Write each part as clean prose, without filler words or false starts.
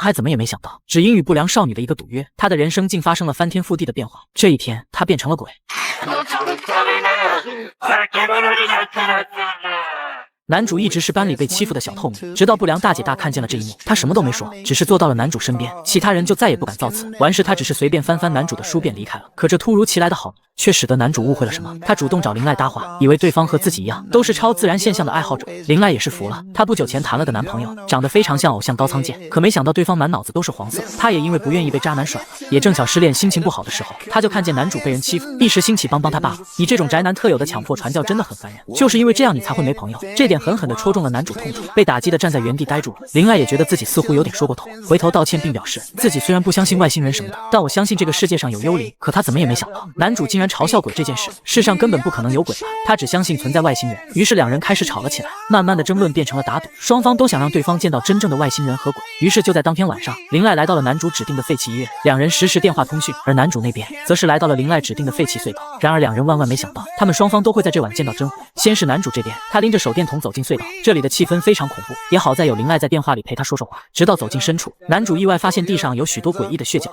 还怎么也没想到，只因与不良少女的一个赌约，他的人生竟发生了翻天覆地的变化。这一天，他变成了鬼。男主一直是班里被欺负的小透明，直到不良大姐大看见了这一幕，他什么都没说，只是坐到了男主身边，其他人就再也不敢造次。完事他只是随便翻翻男主的书便离开了。可这突如其来的好运，却使得男主误会了什么。他主动找林濑搭话，以为对方和自己一样，都是超自然现象的爱好者。林濑也是服了，他不久前谈了个男朋友，长得非常像偶像高仓健，可没想到对方满脑子都是黄色。他也因为不愿意被渣男甩了，也正巧失恋心情不好的时候，他就看见男主被人欺负，一时兴起帮他爸爸。你这种宅男特有的强迫传教真的很烦人，就是因为这样你才会没朋友。这点狠狠地戳中了男主痛处，被打击的站在原地呆住了。林濑也觉得自己似乎有点说过头，回头道歉并表示自己虽然不相信外星人什么的，但我相信这个世界上有幽灵。可他怎么也没想到，男主竟然嘲笑鬼这件事，世上根本不可能有鬼吧？他只相信存在外星人。于是两人开始吵了起来，慢慢的争论变成了打赌，双方都想让对方见到真正的外星人和鬼。于是就在当天晚上，林濑来到了男主指定的废弃医院，两人实时电话通讯，而男主那边则是来到了林濑指定的废弃隧道。然而两人万万没想到，他们双方都会在这晚见到真火。先是男主这边，他拎着手电筒走进隧道，这里的气氛非常恐怖，也好在有林濑在电话里陪他说说话。直到走进深处，男主意外发现地上有许多诡异的血脚。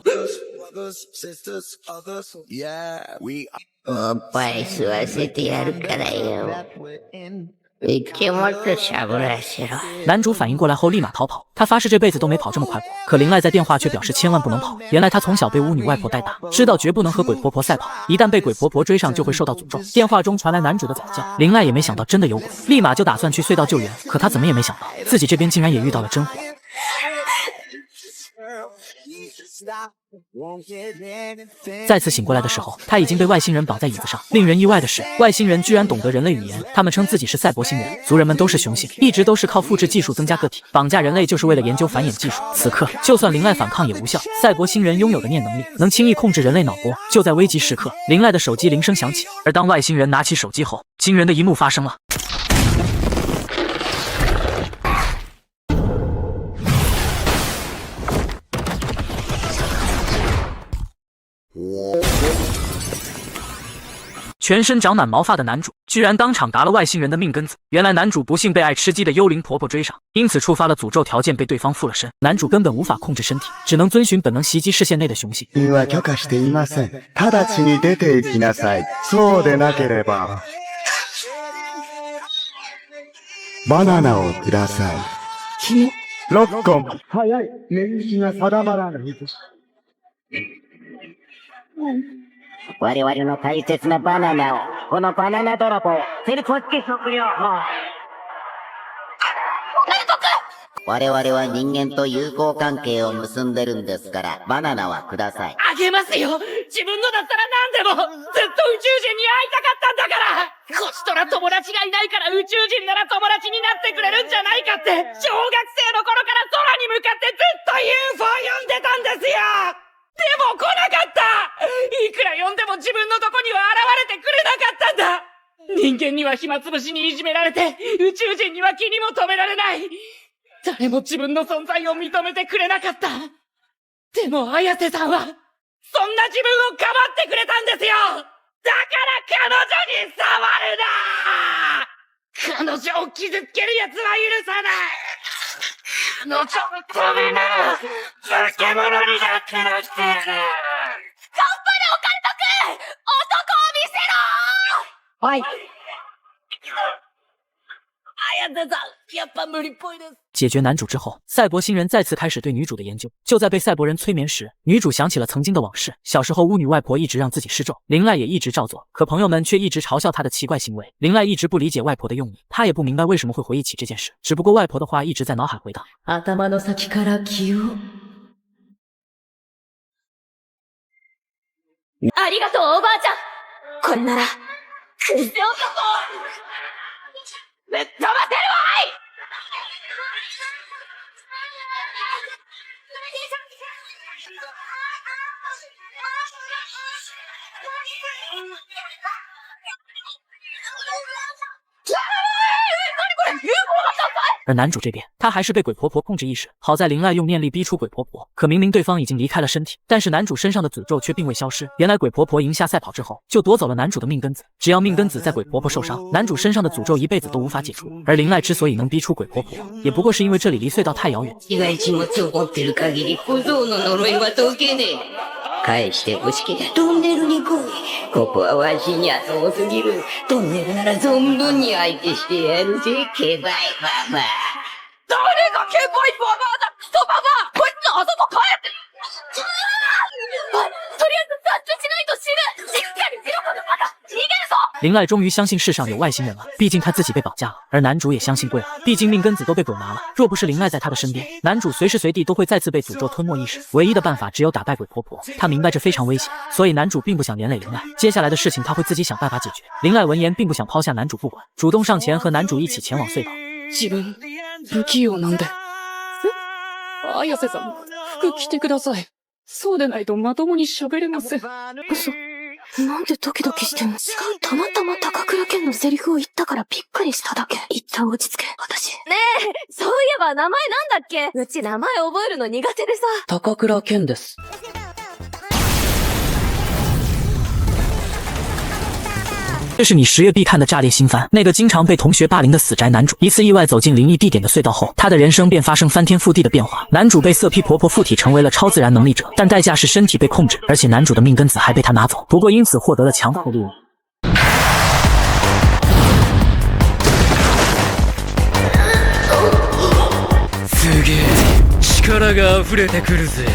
おっぱい吸わせてやるからよ。男主反应过来后立马逃跑，他发誓这辈子都没跑这么快过。可林濑在电话却表示千万不能跑，原来他从小被巫女外婆带大，知道绝不能和鬼婆婆赛跑，一旦被鬼婆婆追上就会受到诅咒。电话中传来男主的惨叫，林濑也没想到真的有鬼，立马就打算去隧道救援。可他怎么也没想到，自己这边竟然也遇到了真火。再次醒过来的时候，他已经被外星人绑在椅子上。令人意外的是，外星人居然懂得人类语言，他们称自己是赛博星人，族人们都是雄性，一直都是靠复制技术增加个体，绑架人类就是为了研究繁衍技术。此刻，就算林濑反抗也无效，赛博星人拥有的念能力能轻易控制人类脑波。就在危急时刻，林濑的手机铃声响起，而当外星人拿起手机后，惊人的一幕发生了。全身长满毛发的男主居然当场答了外星人的命根子。原来男主不幸被爱吃鸡的幽灵婆婆追上，因此触发了诅咒条件，被对方附了身。男主根本无法控制身体，只能遵循本能袭击视线内的雄性。你は許可していません。直ちに出て行きなさい。そうでなければ、バナナをください。6個。早い。年日が定まらない。我々の大切なバナナを、このバナナ泥棒、セルフォスケ食料法。我々は人間と友好関係を結んでるんですから、バナナはください。あげますよ。自分のだったら何でも。ずっと宇宙人に会いたかったんだから。こちとら友達がいないから宇宙人なら友達になってくれるんじゃないかって、小学生の頃から空に向かってずっと UFO 呼んでたんですよ。でも来なかった。いくら呼んでも自分のとこには現れてくれなかったんだ。人間には暇つぶしにいじめられて、宇宙人には気にも留められない。誰も自分の存在を認めてくれなかった。でも綾瀬さんは、そんな自分をかばってくれたんですよ。だから彼女に触るな。彼女を傷つける奴は許さない。彼女のためなら、化け物になってなってやる。頑張れオカルトくん。男を見せろ。はい。解决男主之后，赛博星人再次开始对女主的研究。就在被赛博人催眠时，女主想起了曾经的往事。小时候巫女外婆一直让自己施咒，林濑也一直照做，可朋友们却一直嘲笑她的奇怪行为。林濑一直不理解外婆的用意，她也不明白为什么会回忆起这件事，只不过外婆的话一直在脑海回荡。頭の先から気を。ありがとうおばあちゃん。これならクセ男ぶっ飛ばせるわい。何これ UFO が高い。而男主这边，他还是被鬼婆婆控制意识。好在林濑用念力逼出鬼婆婆，可明明对方已经离开了身体，但是男主身上的诅咒却并未消失。原来鬼婆婆赢下赛跑之后，就夺走了男主的命根子。只要命根子在鬼婆婆受伤，男主身上的诅咒一辈子都无法解除。而林濑之所以能逼出鬼婆婆，也不过是因为这里离隧道太遥远。被害持物を持ってる限り小僧の呪いは解けねえ。返してほしけりゃトンネルに来い。ここはわしには遠すぎる。トンネルなら存分に相手してやるぜ、ケバイババア。誰がケバイババアだ、クソババア。こいつのあそこ帰って。とりあえず脱出しないと死ぬ。しっかりしろこのバカ。逃げるぞ。林濑终于相信世上有外星人了，毕竟他自己被绑架了，而男主也相信对了，毕竟命根子都被鬼拿了。若不是林濑在他的身边，男主随时随地都会再次被诅咒吞没意识。唯一的办法只有打败鬼婆婆。他明白这非常危险，所以男主并不想连累林濑。接下来的事情他会自己想办法解决。林濑闻言并不想抛下男主不管，主动上前和男主一起前往隧道。自分不器用なんで。綾瀬さん、服着てください。そうでないとまともに喋れません。嘘。なんでドキドキしてんの？違う、たまたま高倉健のセリフを言ったからびっくりしただけ。一旦落ち着け、私。ねえ、そういえば名前なんだっけ？うち名前覚えるの苦手でさ。高倉健です。这是你10月必看的炸裂新番，那个经常被同学霸凌的死宅男主，一次意外走进灵异地点的隧道后，他的人生便发生翻天覆地的变化。男主被色批婆婆附体成为了超自然能力者，但代价是身体被控制，而且男主的命根子还被他拿走，不过因此获得了强大的力量。すげえ、力が溢れてくるぜ。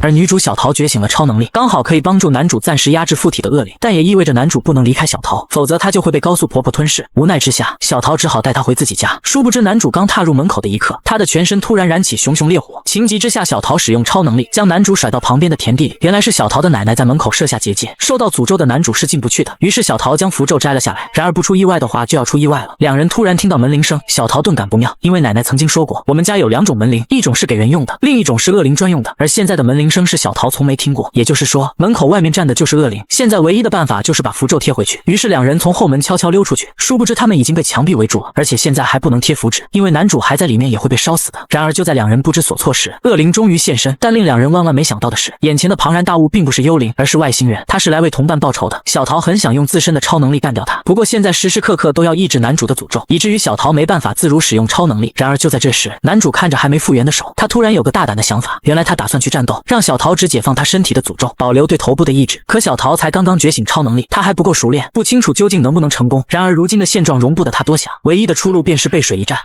而女主小桃觉醒了超能力，刚好可以帮助男主暂时压制附体的恶灵，但也意味着男主不能离开小桃，否则他就会被高速婆婆吞噬。无奈之下，小桃只好带他回自己家。殊不知男主刚踏入门口的一刻，他的全身突然燃起熊熊烈火。情急之下，小桃使用超能力将男主甩到旁边的田地里。原来是小桃的奶奶在门口设下结界，受到诅咒的男主是进不去的。于是小桃将符咒摘了下来。然而不出意外的话，就要出意外了。两人突然听到门铃声，小桃顿感不妙，因为奶奶曾经说过，我们家有2种门铃，一种是给人用的，另一种是恶灵专用的。而现在的门铃声是小桃从没听过，也就是说，门口外面站的就是恶灵。现在唯一的办法就是把符咒贴回去。于是两人从后门悄悄溜出去，殊不知他们已经被墙壁围住了，而且现在还不能贴符纸，因为男主还在里面也会被烧死的。然而就在两人不知所措时，恶灵终于现身。但令两人万万没想到的是，眼前的庞然大物并不是幽灵，而是外星人。他是来为同伴报仇的。小桃很想用自身的超能力干掉他，不过现在时时刻刻都要抑制男主的诅咒，以至于小桃没办法自如使用超能力。然而就在这时，男主看着还没复原的手，他突然有个大胆的想法。原来他打算去战斗，让小桃只解放他身体的诅咒，保留对头部的意志。可小桃才刚刚觉醒超能力，他还不够熟练，不清楚究竟能不能成功。然而如今的现状容不得他多想，唯一的出路便是背水一战。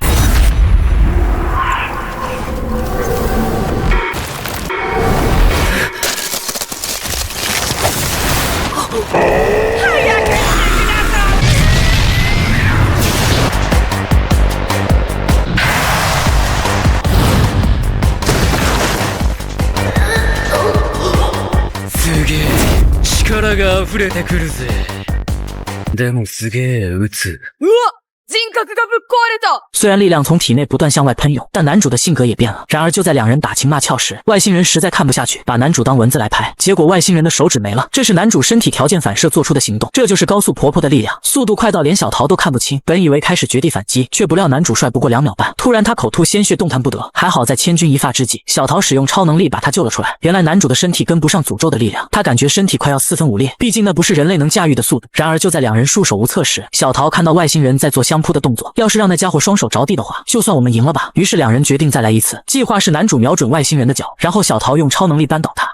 力が溢れてくるぜ。でもすげえ撃つ。うわ！人格がぶっ壊れた！虽然力量从体内不断向外喷涌，但男主的性格也变了。然而就在两人打情骂俏时，外星人实在看不下去，把男主当蚊子来拍。结果外星人的手指没了，这是男主身体条件反射做出的行动。这就是高速婆婆的力量，速度快到连小桃都看不清。本以为开始绝地反击，却不料男主帅不过2秒半。突然他口吐鲜血，动弹不得。还好在千钧一发之际，小桃使用超能力把他救了出来。原来男主的身体跟不上诅咒的力量，他感觉身体快要4分5裂，毕竟那不是人类能驾驭的速度。然而就在两人束手无策时，小桃看到外星人在做相扑的动作，要是让那家伙双手着地的话，就算我们赢了吧。于是两人决定再来一次。计划是男主瞄准外星人的脚，然后小桃用超能力扳倒他。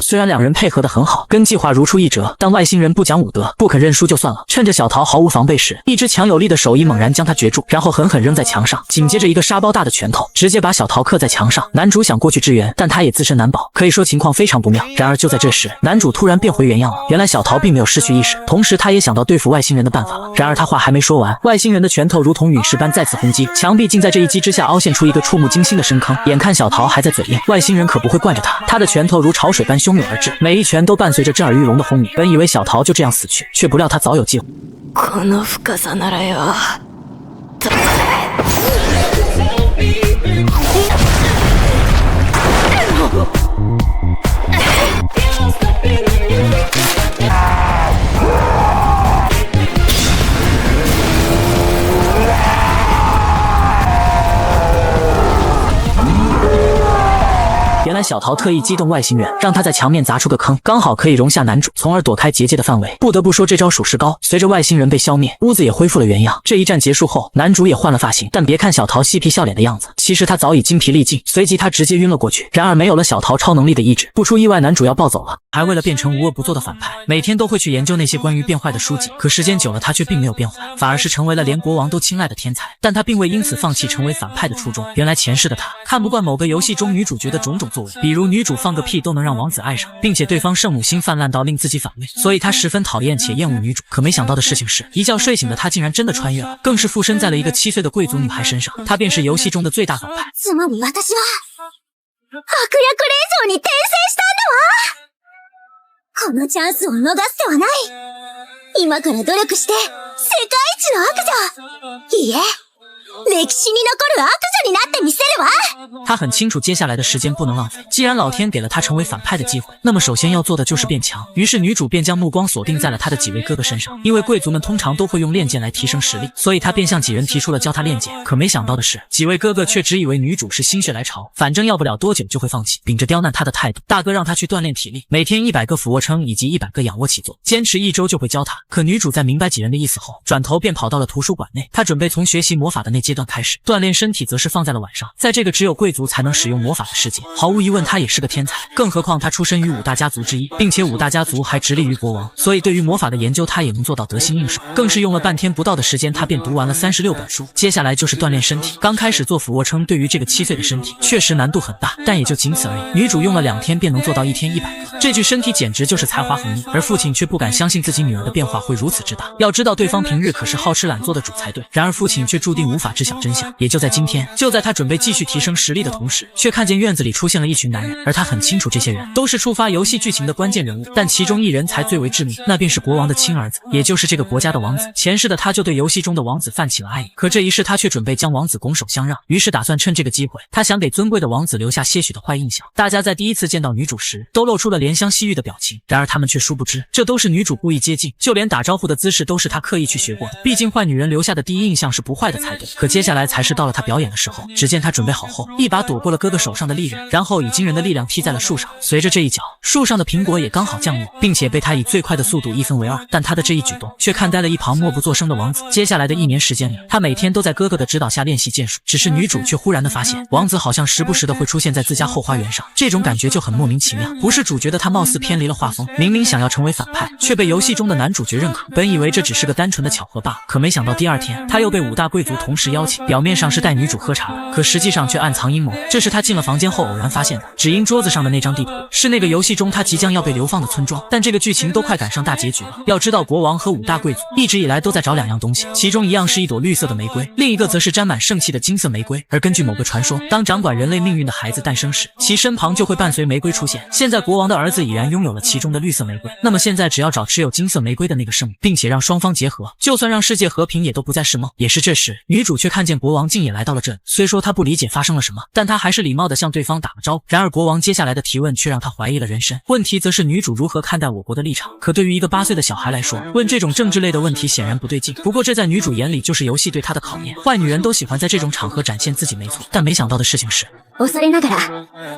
虽然两人配合得很好，跟计划如出一辙，但外星人不讲武德，不肯认输就算了。趁着小桃毫无防备时，一只强有力的手一猛然将他攫住，然后狠狠扔在墙上，紧接着一个沙包大的拳头直接把小桃刻在墙上。男主想过去支援，但他也自身难保，可以说情况非常不妙。然而就在这时，男主突然变回原样了。原来小桃并没有失去意识，同时他也想到对付外星人的办法了。然而他话还没说完，外星人的拳头如同陨石般再次轰击，墙壁竟在这一击之下凹陷出一个触目惊心的深坑。眼看小桃还在嘴硬，外星人可不会惯着他，他的拳头如潮水般汹涌而至，每一拳都伴随着震耳欲聋的轰鸣。本以为小桃就这样死去，却不料他早有计划。この深さならよ。原来小桃特意激动外星人，让他在墙面砸出个坑，刚好可以容下男主，从而躲开结界的范围。不得不说这招属实高。随着外星人被消灭，屋子也恢复了原样。这一战结束后，男主也换了发型，但别看小桃嬉皮笑脸的样子，其实他早已精疲力尽。随即他直接晕了过去。然而没有了小桃超能力的抑制，不出意外，男主要暴走了。还为了变成无恶不作的反派，每天都会去研究那些关于变坏的书籍。可时间久了，他却并没有变坏，反而是成为了连国王都青睐的天才。但他并未因此放弃成为反派的初衷。原来前世的他看不惯某个游戏中女主角的种种作为，比如女主放个屁都能让王子爱上，并且对方圣母心泛滥到令自己反胃，所以他十分讨厌且厌恶女主。可没想到的事情是，一觉睡醒的他竟然真的穿越了，更是附身在了一个7岁的贵族女孩身上。她便是游戏中的最大反派。つまり私は悪役令嬢に転生したんだわ。このチャンスを逃す手はない。今から努力して世界一の悪女、いいえ、歴史に残る悪女になってみせるわ。他很清楚接下来的时间不能浪费，既然老天给了他成为反派的机会，那么首先要做的就是变强。于是女主便将目光锁定在了他的几位哥哥身上，因为贵族们通常都会用练剑来提升实力，所以他便向几人提出了教他练剑。可没想到的是，几位哥哥却只以为女主是心血来潮，反正要不了多久就会放弃。秉着刁难他的态度，大哥让他去锻炼体力，每天100个俯卧撑以及100个仰卧起坐，坚持1周就会教他。可女主在明白几人的意思后，转头便跑到了图书馆内。她准备从学习魔法的那阶段开始，锻炼身体则是放在了晚上。在这个只有贵族才能使用魔法的世界，毫无疑问他也是个天才，更何况他出身于5大家族之一，并且5大家族还直隶于国王，所以对于魔法的研究他也能做到得心应手。更是用了半天不到的时间，他便读完了36本书。接下来就是锻炼身体，刚开始做俯卧撑对于这个7岁的身体确实难度很大，但也就仅此而已。女主用了2天便能做到1天100个，这具身体简直就是才华横溢。而父亲却不敢相信自己女儿的变化会如此之大，要知道对方平日可是好吃懒做的主才对。然而父亲却注定无法知晓真相。也就在今天，就在他准备继续提升实力的同时，却看见院子里出现了一群男人，而他很清楚这些人都是触发游戏剧情的关键人物，但其中一人才最为致命，那便是国王的亲儿子，也就是这个国家的王子。前世的他就对游戏中的王子泛起了爱意，可这一世他却准备将王子拱手相让，于是打算趁这个机会，他想给尊贵的王子留下些许的坏印象。大家在第一次见到女主时，都露出了怜香惜玉的表情，然而他们却殊不知，这都是女主故意接近，就连打招呼的姿势都是她刻意去学过的。毕竟坏女人留下的第一印象是不坏的才对。可接下来才是到了她表演的时候，只见她准备好后，一把躲过了哥哥手上的利刃，然后以惊人的力量踢在了树上。随着这一脚，树上的苹果也刚好降落，并且被她以最快的速度1分为2。但她的这一举动却看呆了一旁默不作声的王子。接下来的1年时间里，他每天都在哥哥的指导下练习剑术，只是女主却忽然的发现，王子好像时不时的会出现在自家后花园上，这种感觉就很莫名其妙。不是主角的他貌似偏离了画风，明明想要成为反派，却被游戏中的男主角认可。本以为这只是个单纯的巧合罢了，可没想到第2天，他又被5大贵族同时邀请，表面上是带女主喝茶的，可实际上却暗藏阴谋。这是他进了房间后偶然发现的，只因桌子上的那张地图是那个游戏中他即将要被流放的村庄。但这个剧情都快赶上大结局了，要知道国王和5大贵族一直以来都在找2样东西，其中一样是一朵绿色的玫瑰，另一个则是沾满圣气的金色玫瑰。而根据某个传说，当掌管人类命运的孩子诞生时，其身旁就会伴随玫瑰出现。现在国王的儿子已然拥有了其中的绿色玫瑰，那么现在只要找持有金色玫瑰的那个圣母，并且让双方结合，就算让世界和平也都不再是梦。也是这时，女主却看见国王竟也来到了这里。虽说她不理解发生了什么，但她还是礼貌地向对方打了招呼。然而国王接下来的提问却让她怀疑了人生。问题则是女主如何看待我国的立场。可对于一个8岁的小孩来说，问这种政治类的问题显然不对劲。不过这在女主眼里就是游戏对她的考验。坏女人都喜欢在这种场合展现自己没错，但没想到的事情是，恐れながら、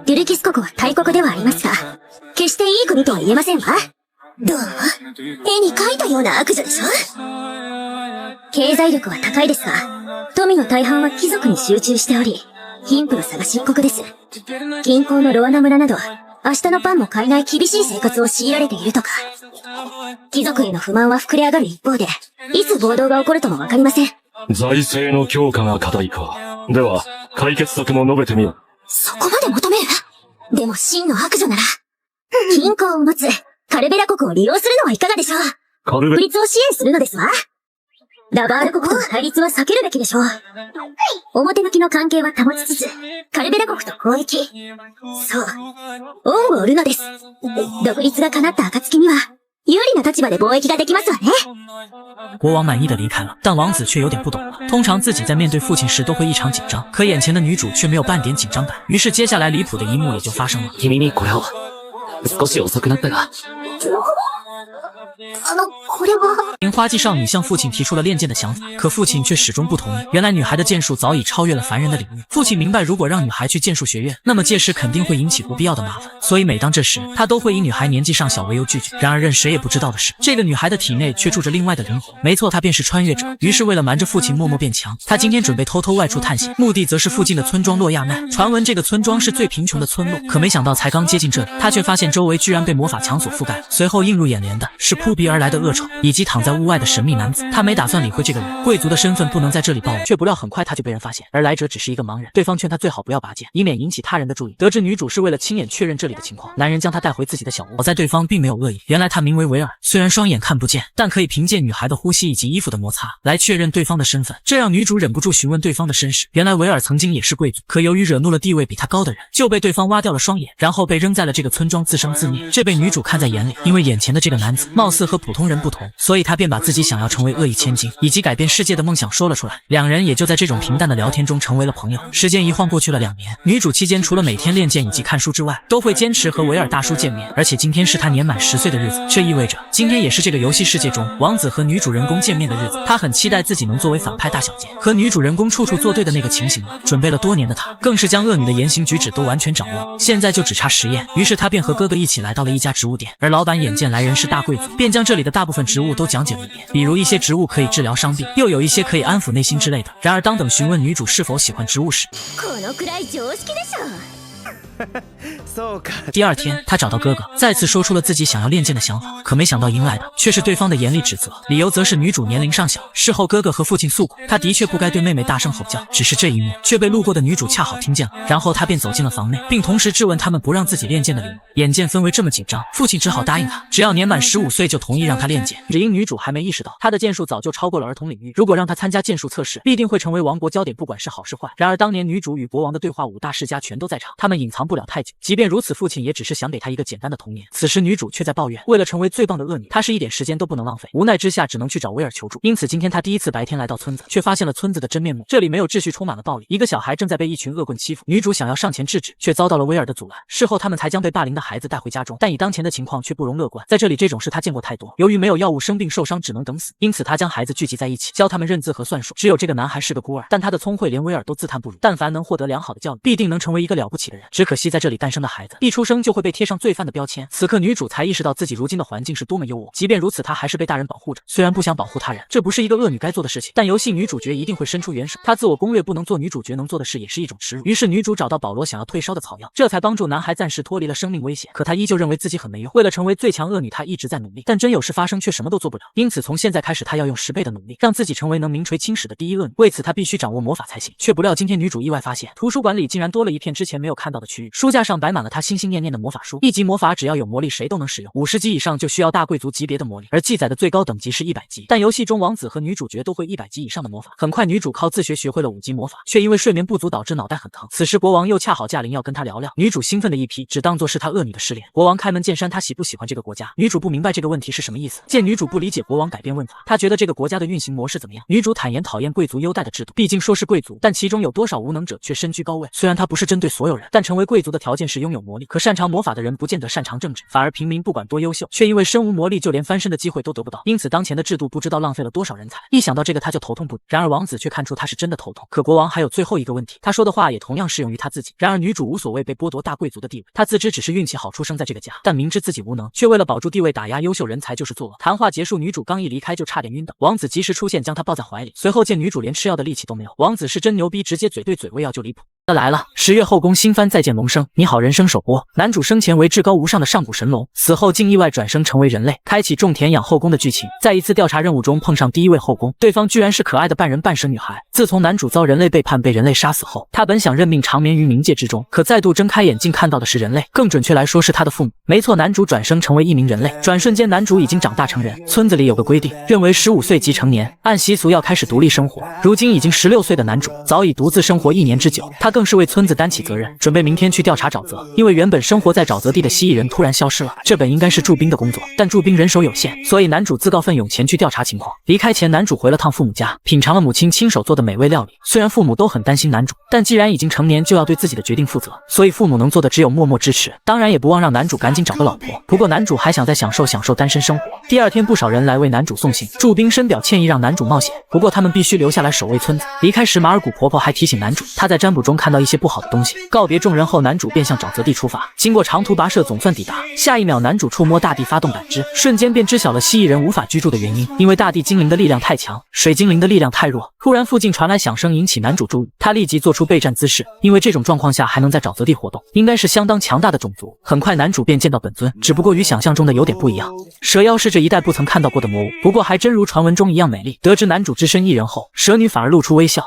デュルキス国は大国ではありますが、決していい国とは言えませんわ。どう？絵に描いたような悪女でしょ？経済力は高いですが、富の大半は貴族に集中しており、貧富の差が深刻です。銀行のロアナ村など、明日のパンも買えない厳しい生活を強いられているとか。貴族への不満は膨れ上がる一方で、いつ暴動が起こるともわかりません。財政の強化が課題か。では、解決策も述べてみよ。そこまで求める？でも真の悪女なら、銀行を持つカルベラ国を利用するのはいかがでしょう？独立を支援するのですわ。ラバール国との対立は避けるべきでしょう。表向きの関係は保ちつつ、カルベラ国と交易。そう、恩を売るのです。独立が叶った暁には、有利な立場で貿易ができますわね。国王满意的离开了，但王子却有点不懂了。通常自己在面对父亲时都会异常紧张，可眼前的女主却没有半点紧张感。于是接下来离谱的一幕也就发生了。君にこれを。少し遅くなったが。これは…花季少女向父亲提出了练剑的想法，可父亲却始终不同意。原来女孩的剑术早已超越了凡人的领域。父亲明白，如果让女孩去剑术学院，那么届时肯定会引起不必要的麻烦，所以每当这时，他都会以女孩年纪尚小为由拒绝。然而任谁也不知道的是，这个女孩的体内却住着另外的灵魂。没错，她便是穿越者。于是为了瞒着父亲默默变强，她今天准备偷偷外出探险，目的则是附近的村庄洛亚奈。传闻这个村庄是最贫穷的村落，可没想到才刚接近这里，他却发现周围居然被魔法墙所覆盖。随后映入眼帘的是扑鼻而来的恶臭，以及躺在屋外的神秘男子。他没打算理会这个人，贵族的身份不能在这里暴露，却不料很快他就被人发现，而来者只是一个盲人。对方劝他最好不要拔剑，以免引起他人的注意。得知女主是为了亲眼确认这里的情况，男人将她带回自己的小屋。好在对方并没有恶意，原来他名为维尔，虽然双眼看不见，但可以凭借女孩的呼吸以及衣服的摩擦来确认对方的身份，这让女主忍不住询问对方的身世。原来维尔曾经也是贵族，可由于惹怒了地位比他高的人，就被对方挖掉了双眼，然后被扔在了这个村庄自生自灭。这被女主看在眼里，因为眼前的这个男子貌似和普通人不同，所以她便把自己想要成为恶意千金以及改变世界的梦想说了出来。两人也就在这种平淡的聊天中成为了朋友。时间一晃过去了2年，女主期间除了每天练剑以及看书之外，都会坚持和维尔大叔见面。而且今天是她年满10岁的日子，这意味着今天也是这个游戏世界中王子和女主人公见面的日子。她很期待自己能作为反派大小姐和女主人公处处作对的那个情形了。准备了多年的她，更是将恶女的言行举止都完全掌握，现在就只差实验。于是她便和哥哥一起来到了一家植物店，而老板眼见来人是大贵族，便将这里的大部分植物都讲解了一遍，比如一些植物可以治疗伤病，又有一些可以安抚内心之类的。然而当等询问女主是否喜欢植物时，このくらい常識でしょ。第2天，他找到哥哥，再次说出了自己想要练剑的想法，可没想到迎来的却是对方的严厉指责，理由则是女主年龄尚小。事后哥哥和父亲诉苦，他的确不该对妹妹大声吼叫，只是这一幕却被路过的女主恰好听见了，然后他便走进了房内，并同时质问他们不让自己练剑的理由。眼见氛围这么紧张，父亲只好答应他，只要年满15岁就同意让他练剑。只因女主还没意识到，她的剑术早就超过了儿童领域，如果让她参加剑术测试，必定会成为王国焦点，不管是好是坏。然而当年女主与国王的对话，5大世家全都在场，他们隐藏不了太久。即便如此，父亲也只是想给她一个简单的童年。此时女主却在抱怨，为了成为最棒的恶女，她是一点时间都不能浪费。无奈之下，只能去找威尔求助。因此今天她第一次白天来到村子，却发现了村子的真面目。这里没有秩序，充满了暴力。一个小孩正在被一群恶棍欺负，女主想要上前制止，却遭到了威尔的阻拦。事后他们才将被霸凌的孩子带回家中，但以当前的情况却不容乐观。在这里这种事他见过太多，由于没有药物，生病受伤只能等死，因此他将孩子聚集在一起，教他们认字和算术。只有这个男孩是个孤儿，但他的聪慧连威尔都自叹不如。但凡能获得良好的教育，必定能成为一个了不起的人。只可惜在这里诞生的孩子，一出生就会被贴上罪犯的标签。此刻女主才意识到自己如今的环境是多么优渥，即便如此，她还是被大人保护着。虽然不想保护他人，这不是一个恶女该做的事情，但游戏女主角一定会伸出援手。她自我攻略不能做女主角能做的事，也是一种耻辱。于是女主找到保罗想要退烧的草药，这才帮助男孩暂时脱离了生命危险。可她依旧认为自己很没用，为了成为最强恶女，她一直在努力，但真有事发生却什么都做不了。因此从现在开始，她要用10倍的努力，让自己成为能名垂青史的第一恶女。为此她必须掌握魔法才行。却不料今天女主意外发现，图书馆里竟然多了一片之前没有看到的区域，书架上摆满了她心心念念的魔法书。1级魔法只要有魔力谁都能使用，50级以上就需要大贵族级别的魔力，而记载的最高等级是100级。但游戏中王子和女主角都会100级以上的魔法。很快女主靠自学学会了5级魔法，却因为睡眠不足导致脑袋很疼。此时国王又恰好驾临要跟她聊聊，女主兴奋的一批，只当作是她恶女的失联。国王开门见山，他喜不喜欢这个国家？女主不明白这个问题是什么意思。见女主不理解国王改变问法，他觉得这个国家的运行模式怎么样？女主坦言讨厌贵族优待的制度，毕竟说是贵族，但其中有多少无能者却身居高位。虽然他不是针对所有人，但成为贵族的条件是拥有魔力。可擅长魔法的人不见得擅长政治，反而平民不管多优秀，却因为身无魔力就连翻身的机会都得不到。因此当前的制度不知道浪费了多少人才。一想到这个他就头痛不已。然而王子却看出他是真的头痛。可国王还有最后一个问题，他说的话也同样适用于他自己。然而女主无所谓被剥夺大贵族的地位，她自知只是运气好出生在这个家，但明知自己无能，却为了保住地位打压优秀人才就是作恶。谈话结束，女主刚一离开就差点晕倒，王子及时出现将她抱在怀里。随后见女主连吃药的力气都没有，王子是真牛逼，直接嘴对嘴喂药就离谱。来了，10月后宫新番《再见龙生》，你好人生首播。男主生前为至高无上的上古神龙，死后竟意外转生成为人类，开启种田养后宫的剧情。在一次调查任务中碰上第一位后宫，对方居然是可爱的半人半蛇女孩。自从男主遭人类背叛被人类杀死后，他本想认命长眠于冥界之中，可再度睁开眼睛看到的是人类，更准确来说是他的父母。没错，男主转生成为一名人类，转瞬间男主已经长大成人。村子里有个规定，认为15岁即成年，按习俗要开始独立生活。如今已经16岁的男主早已独自生活1年之久，他更是为村子担起责任，准备明天去调查沼泽。因为原本生活在沼泽地的蜥蜴人突然消失了，这本应该是驻兵的工作，但驻兵人手有限，所以男主自告奋勇前去调查情况。离开前，男主回了趟父母家，品尝了母亲亲手做的美味料理。虽然父母都很担心男主，但既然已经成年，就要对自己的决定负责，所以父母能做的只有默默支持，当然也不忘让男主赶紧找个老婆。不过男主还想再享受单身生活。第二天，不少人来为男主送行，驻兵深表歉意让男主冒险，不过他们必须留下来守卫村子。离开时，马尔古婆婆还提醒男主，她在占卜中看到一些不好的东西。告别众人后，男主便向沼泽地出发。经过长途跋涉，总算抵达。下一秒，男主触摸大地发动感知，瞬间便知晓了蜥蜴人无法居住的原因，因为大地精灵的力量太强，水精灵的力量太弱。突然，附近传来响声，引起男主注意，他立即做出备战姿势，因为这种状况下还能在沼泽地活动，应该是相当强大的种族。很快，男主便见到本尊，只不过与想象中的有点不一样。蛇妖是这一代不曾看到过的魔物，不过还真如传闻中一样美丽。得知男主只身一人后，蛇女反而露出微笑。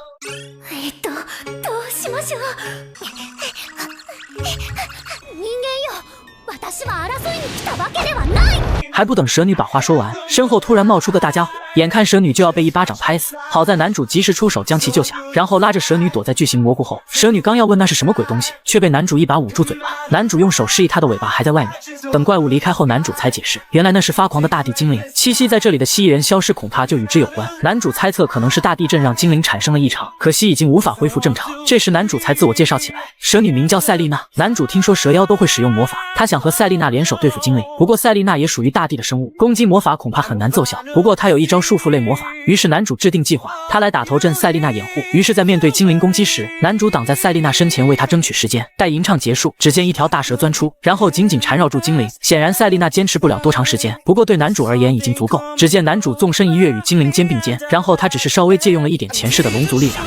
どうしましょう。人間よ、私は争いに来たわけではない。还不等蛇女把话说完，身后突然冒出个大家伙，眼看蛇女就要被一巴掌拍死，好在男主及时出手将其救下，然后拉着蛇女躲在巨型蘑菇后。蛇女刚要问那是什么鬼东西，却被男主一把捂住嘴巴。男主用手示意她的尾巴还在外面。等怪物离开后，男主才解释，原来那是发狂的大地精灵，栖息在这里的蜥蜴人消失，恐怕就与之有关。男主猜测可能是大地震让精灵产生了异常，可惜已经无法恢复正常。这时男主才自我介绍起来，蛇女名叫赛丽娜。男主听说蛇妖都会使用魔法，他想和赛丽娜联手对付精灵，不过赛丽娜也属于大地的生物，攻击魔法恐怕很难奏效。不过他有一招束缚类魔法，于是男主制定计划，他来打头阵，赛丽娜掩护。于是，在面对精灵攻击时，男主挡在赛丽娜身前，为她争取时间。待吟唱结束，只见一条大蛇钻出，然后紧紧缠绕住精灵。显然赛丽娜坚持不了多长时间，不过对男主而言已经足够。只见男主纵身一跃，与精灵肩并肩，然后他只是稍微借用了一点前世的龙族力量。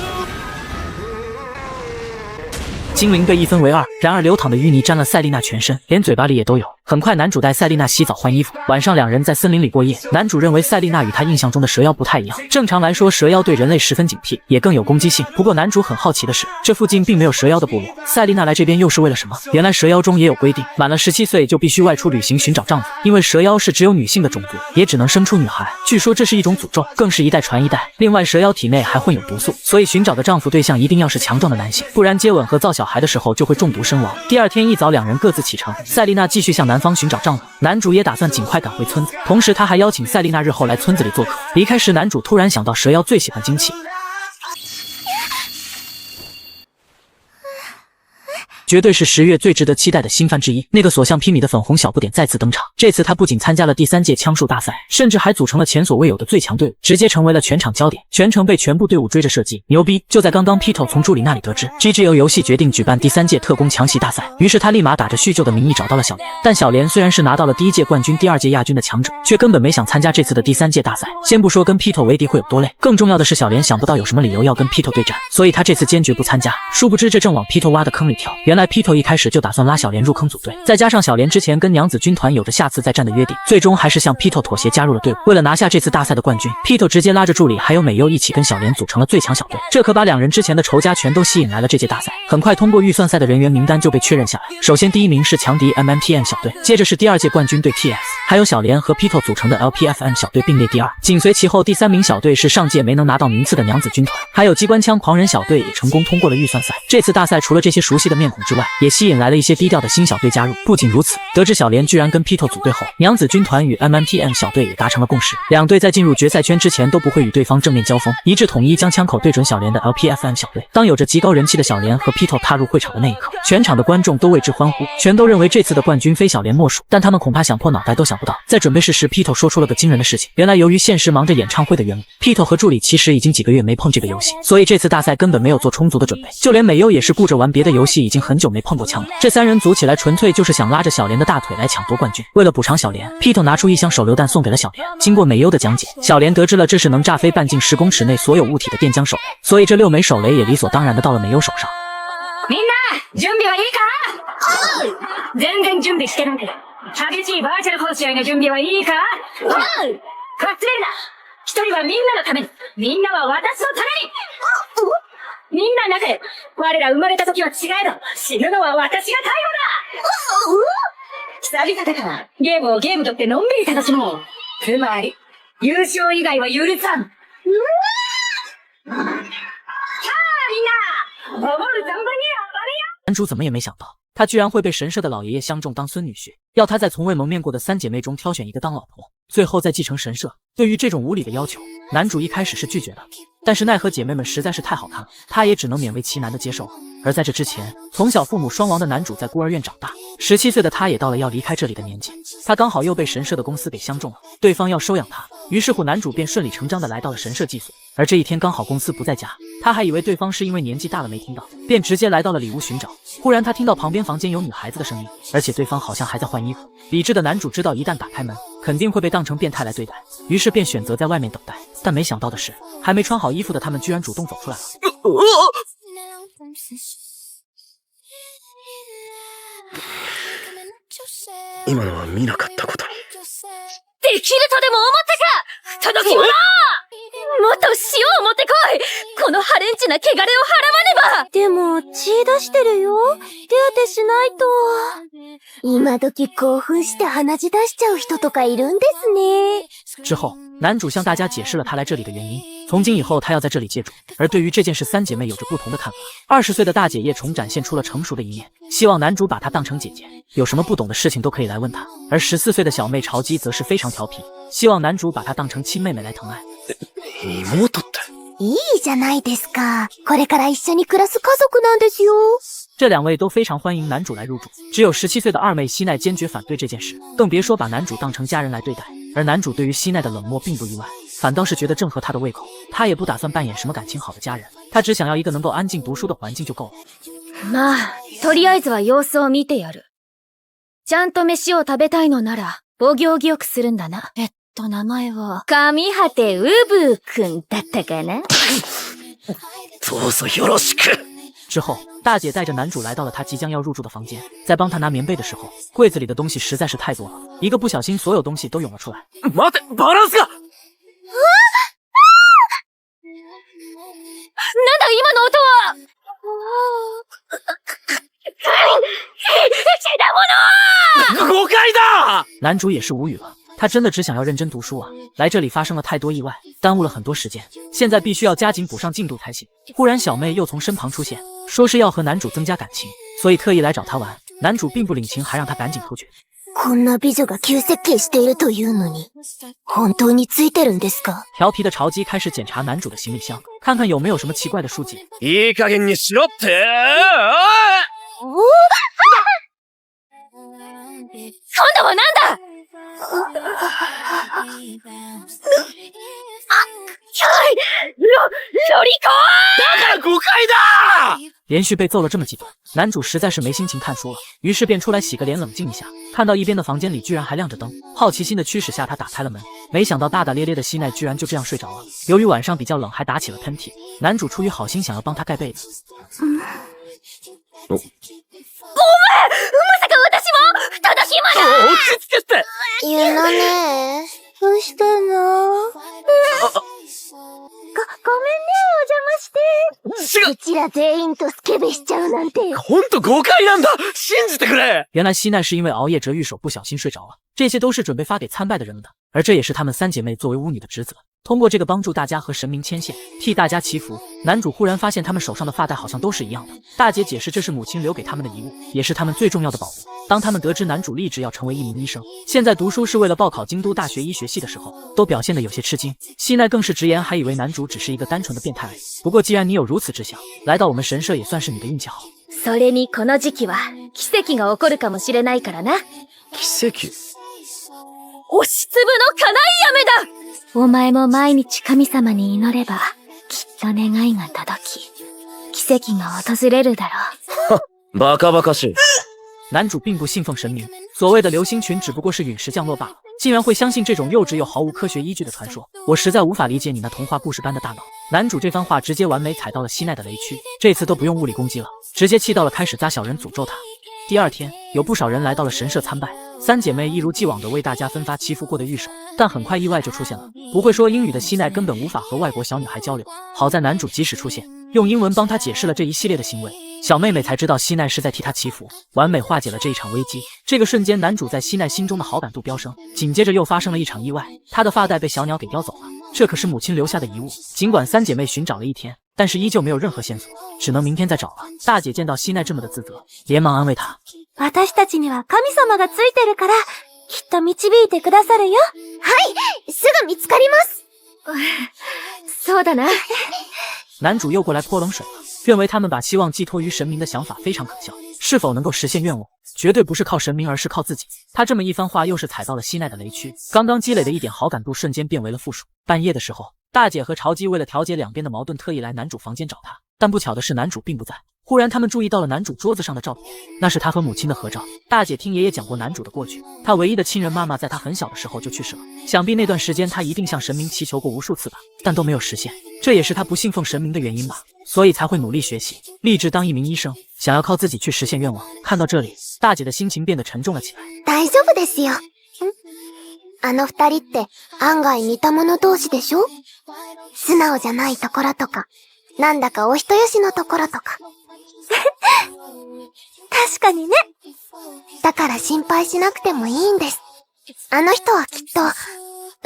精灵被一分为二，然而流淌的淤泥沾了赛丽娜全身，连嘴巴里也都有。很快，男主带赛丽娜洗澡换衣服。晚上，两人在森林里过夜。男主认为赛丽娜与他印象中的蛇妖不太一样。正常来说，蛇妖对人类十分警惕，也更有攻击性。不过，男主很好奇的是，这附近并没有蛇妖的部落。赛丽娜来这边又是为了什么？原来蛇妖中也有规定，满了17岁就必须外出旅行寻找丈夫，因为蛇妖是只有女性的种族，也只能生出女孩。据说这是一种诅咒，更是一代传一代。另外，蛇妖体内还混有毒素，所以寻找的丈夫对象一定要是强壮的男性，不然接吻和造小孩的时候就会中毒身亡。第二天一早，两人各自启程。赛丽娜继续向南方寻找丈夫，男主也打算尽快赶回村子。同时，他还邀请赛丽娜日后来村子里做客。离开时，男主突然想到蛇妖最喜欢精气，绝对是10月最值得期待的新番之一。那个所向披靡的粉红小不点再次登场，这次他不仅参加了第3届枪术大赛，甚至还组成了前所未有的最强队伍，直接成为了全场焦点。全程被全部队伍追着射击，牛逼！就在刚刚 Pito 从助理那里得知 GGO 游戏决定举办第3届特工强袭大赛，于是他立马打着叙旧的名义找到了小莲。但小莲虽然是拿到了第1届冠军、第2届亚军的强者，却根本没想参加这次的第3届大赛。先不说跟 Pito 为敌会有多累，更重要的是小莲想不到有什么理由要跟 Pito 对战，所以他这次坚决不参加。殊不知这正往 Pito 挖的坑里跳。原来 Pito 一开始就打算拉小莲入坑组队，再加上小莲之前跟娘子军团有着下次再战的约定，最终还是向 Pito 妥协加入了队伍。为了拿下这次大赛的冠军， Pito 直接拉着助理还有美优一起跟小莲组成了最强小队，这可把两人之前的仇家全都吸引来了这届大赛。很快通过预算赛的人员名单就被确认下来，首先第1名是强敌 MMTM 小队，接着是第2届冠军队 TS， 还有小莲和 Pito 组成的 LPFM 小队并列第2，紧随其后第3名小队是上届没能拿到名次的娘子军团，还有机关枪狂人小队也成功通过了预算赛。这次大赛除了这些熟悉的面孔之外，也吸引来了一些低调的新小队加入。不仅如此，得知小莲居然跟 Pito 组队后，娘子军团与 MMTM 小队也达成了共识，两队在进入决赛圈之前都不会与对方正面交锋，一致统一将枪口对准小莲的 LPFM 小队。当有着极高人气的小莲和 Pito 踏入会场的那一刻，全场的观众都为之欢呼，全都认为这次的冠军非小莲莫属。但他们恐怕想破脑袋都想不到，在准备室时 Pito 说出了个惊人的事情，原来由于现实忙着演唱会的缘故， Pito 和助理其实已经几个月没碰这个游戏，所以这次大赛根本没有做充足的准备，就连美优也是顾着玩别的游戏，已经很久没碰过枪了。这3人组起来纯粹就是想拉着小莲的大腿来抢夺冠军。为了补偿小莲， Pito 拿出1箱手榴弹送给了小莲。经过美优的讲解，小莲得知了这是能炸飞半径10公尺内所有物体的电浆手雷，所以这6枚手雷也理所当然的到了美优手上。みんな準備はいいか？全然準備してない。激しいバーチャル殺し合いの準備はいいか？かすれるな。1人はみんなのために、みんなは私のために。みんななぜ我ら生まれた時は違えど、死ぬのは私が最後だ。久々だからゲームをゲームとってのんびり楽しもう。つまり優勝以外は許さん。さあみんな、おごる存分に主怎么也没想到，他居然会被神社的老爷爷相中当孙女婿，要他在从未蒙面过的3姐妹中挑选一个当老婆，最后再继承神社。对于这种无理的要求，男主一开始是拒绝的，但是奈何姐妹们实在是太好看了，他也只能勉为其难的接受。而在这之前，从小父母双亡的男主在孤儿院长大，17岁的他也到了要离开这里的年纪。他刚好又被神社的公司给相中了，对方要收养他，于是乎男主便顺理成章的来到了神社寄宿。而这一天刚好公司不在家，他还以为对方是因为年纪大了没听到，便直接来到了里屋寻找。忽然他听到旁边房间有女孩子的声音，而且对方好像还在换衣服。理智的男主知道一旦打开门，肯定会被当成变态来对待，于是便选择在外面等待。但没想到的是，还没穿好衣服的他们居然主动走出来了。今のは見なかったことに。できるとでも思ったか届き物もっと塩を持ってこいこのハレンチな汚れを払わねばでも、血出してるよ。手当てしないと。今時興奮して鼻血出しちゃう人とかいるんですね。之后，男主向大家解释了他来这里的原因。从今以后，他要在这里借住。而对于这件事，3姐妹有着不同的看法。20岁的大姐叶虫展现出了成熟的一面，希望男主把她当成姐姐，有什么不懂的事情都可以来问她。而14岁的小妹潮姬则是非常调皮，希望男主把她当成亲妹妹来疼爱。妹っていいじゃないですか。これから一緒に暮らす家族なんですよ。这2位都非常欢迎男主来入住，只有17岁的二妹希奈坚决反对这件事，更别说把男主当成家人来对待。而男主对于希奈的冷漠并不意外，反倒是觉得正合他的胃口。他也不打算扮演什么感情好的家人，他只想要一个能够安静读书的环境就够了。まあ、とりあえずは様子を見てやる。ちゃんと飯を食べたいのなら、お行儀よくするんだな。名前は、上果てウブーくんだったかな？どうぞよろしく。之后，大姐带着男主来到了他即将要入住的房间，在帮他拿棉被的时候，柜子里的东西实在是太多了，一个不小心，所有东西都涌了出来。待て、バランスが。なんだ今の音は！誤解だ！男主也是无语了。他真的只想要认真读书啊！来这里发生了太多意外，耽误了很多时间，现在必须要加紧补上进度才行。忽然小妹又从身旁出现，说是要和男主增加感情，所以特意来找他玩。男主并不领情，还让他赶紧偷觉。こんな美女が急接近しているというのに、本当についてるんですか？调皮的潮姬开始检查男主的行李箱，看看有没有什么奇怪的书籍。いい加減にしろって！今度はなんだ！ロリコ！だから誤解だ！连续被揍了这么几顿，男主实在是没心情看书了，于是便出来洗个脸冷静一下。看到一边的房间里居然还亮着灯，好奇心的驱使下他打开了门，没想到大大咧咧的希奈居然就这样睡着了。由于晚上比较冷，还打起了喷嚏。男主出于好心想要帮他盖被子。まさか私もただしまだ！落ち着けって！ゆなねどうしたの？ごめんね、お邪魔して。うちら全員とスケベしちゃうなんて。ほんと誤解なんだ！信じてくれ！原来希奈是因为熬夜折玉手不小心睡着了，这些都是准备发给参拜的人们的，而这也是她们3姐妹作为巫女的职责。通过这个帮助大家和神明牵线，替大家祈福。男主忽然发现他们手上的发带好像都是一样的，大姐解释这是母亲留给他们的遗物，也是他们最重要的宝物。当他们得知男主立志要成为一名医生，现在读书是为了报考京都大学医学系的时候，都表现得有些吃惊。希奈更是直言，还以为男主只是一个单纯的变态而已。不过既然你有如此志向，来到我们神社也算是你的运气好。それにこの時期は奇跡が起こるかもしれないからな。奇跡？押しつぶのかない雨だ！お前も毎日神様に祈れば、きっと願いが届き、奇跡が訪れるだろう。バカバカしい。男主并不信奉神明，所谓的流星群只不过是陨石降落罢了，竟然会相信这种幼稚又毫无科学依据的传说，我实在无法理解你那童话故事般的大脑。男主这番话直接完美踩到了希奈的雷区，这次都不用物理攻击了，直接气到了开始扎小人诅咒他。第二天，有不少人来到了神社参拜，3姐妹一如既往地为大家分发祈福过的玉手，但很快意外就出现了。不会说英语的希奈根本无法和外国小女孩交流，好在男主及时出现，用英文帮她解释了这一系列的行为。小妹妹才知道西奈是在替她祈福，完美化解了这一场危机。这个瞬间，男主在西奈心中的好感度飙升。紧接着又发生了一场意外，他的发带被小鸟给叼走了，这可是母亲留下的遗物。尽管三姐妹寻找了一天，但是依旧没有任何线索，只能明天再找了。大姐见到西奈这么的自责，连忙安慰她：“私たちには神様がついてるから、きっと導いてくださるよ。はい、すぐ見つかります。”そうだな。男主又过来泼冷水了，认为他们把希望寄托于神明的想法非常可笑，是否能够实现愿望，绝对不是靠神明，而是靠自己。他这么一番话，又是踩到了西奈的雷区，刚刚积累的一点好感度瞬间变为了负数。半夜的时候，大姐和潮姬为了调解两边的矛盾，特意来男主房间找他，但不巧的是男主并不在。忽然他们注意到了男主桌子上的照片，那是他和母亲的合照。大姐听爷爷讲过男主的过去，他唯一的亲人妈妈在他很小的时候就去世了，想必那段时间他一定向神明祈求过无数次吧，但都没有实现，这也是他不信奉神明的原因吧，所以才会努力学习，立志当一名医生，想要靠自己去实现愿望。看到这里，大姐的心情变得沉重了起来。大丈夫ですよ。あの二人って案外似た者同士でしょ？素直じゃないところとか、なんだかお人よしのところとか。確かにね。だから心配しなくてもいいんです。あの人はきっと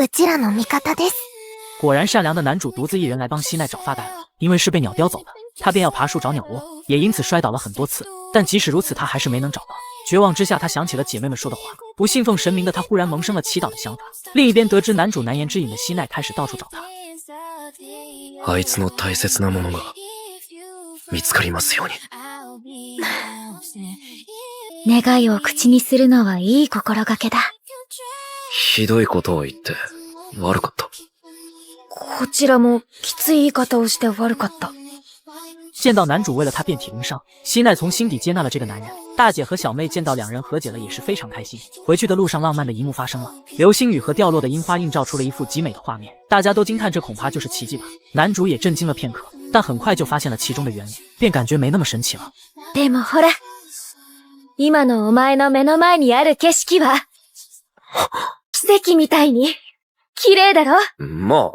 うちらの味方です。果然善良的男主独自一人来帮西奈找发带了，因为是被鸟叼走的，他便要爬树找鸟窝，也因此摔倒了很多次。但即使如此，他还是没能找到。绝望之下，他想起了姐妹们说的话，不信奉神明的他忽然萌生了祈祷的想法。另一边，得知男主难言之隐的西奈开始到处找他。あいつの大切なものが見つかりますように。願いを口にするのはいい心がけだ。ひどいことを言って悪かった。こちらもきつい言い方をして悪かった。见到男主为了他遍体鳞伤，西奈从心底接纳了这个男人。大姐和小妹见到两人和解了，也是非常开心。回去的路上，浪漫的一幕发生了，流星雨和掉落的樱花映照出了一幅极美的画面，大家都惊叹这恐怕就是奇迹吧。男主也震惊了片刻，但很快就发现了其中的原理，便感觉没那么神奇了。でもほら、今のお前の目の前にある景色は奇跡みたいに綺麗だろ？まあ、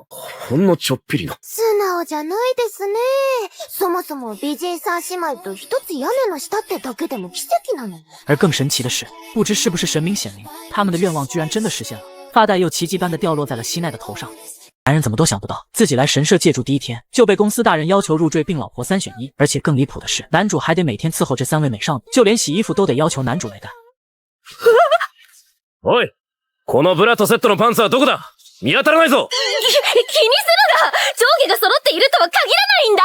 ほんのちょっぴりの。素直じゃないですね。そもそも美人三姉妹と一つ屋根の下ってだけでも奇跡なの。而更神奇的是，不知是不是神明显灵，他们的愿望居然真的实现了，发带又奇迹般的掉落在了西奈的头上。男人怎么都想不到，自己来神社借住第一天就被公司大人要求入赘并老婆3选1，而且更离谱的是，男主还得每天伺候这3位美少女，就连洗衣服都得要求男主来干。おい、このブラとセットのパンツはどこだ？見当たらないぞ。気にするな！上下が揃っているとは限らないんだ！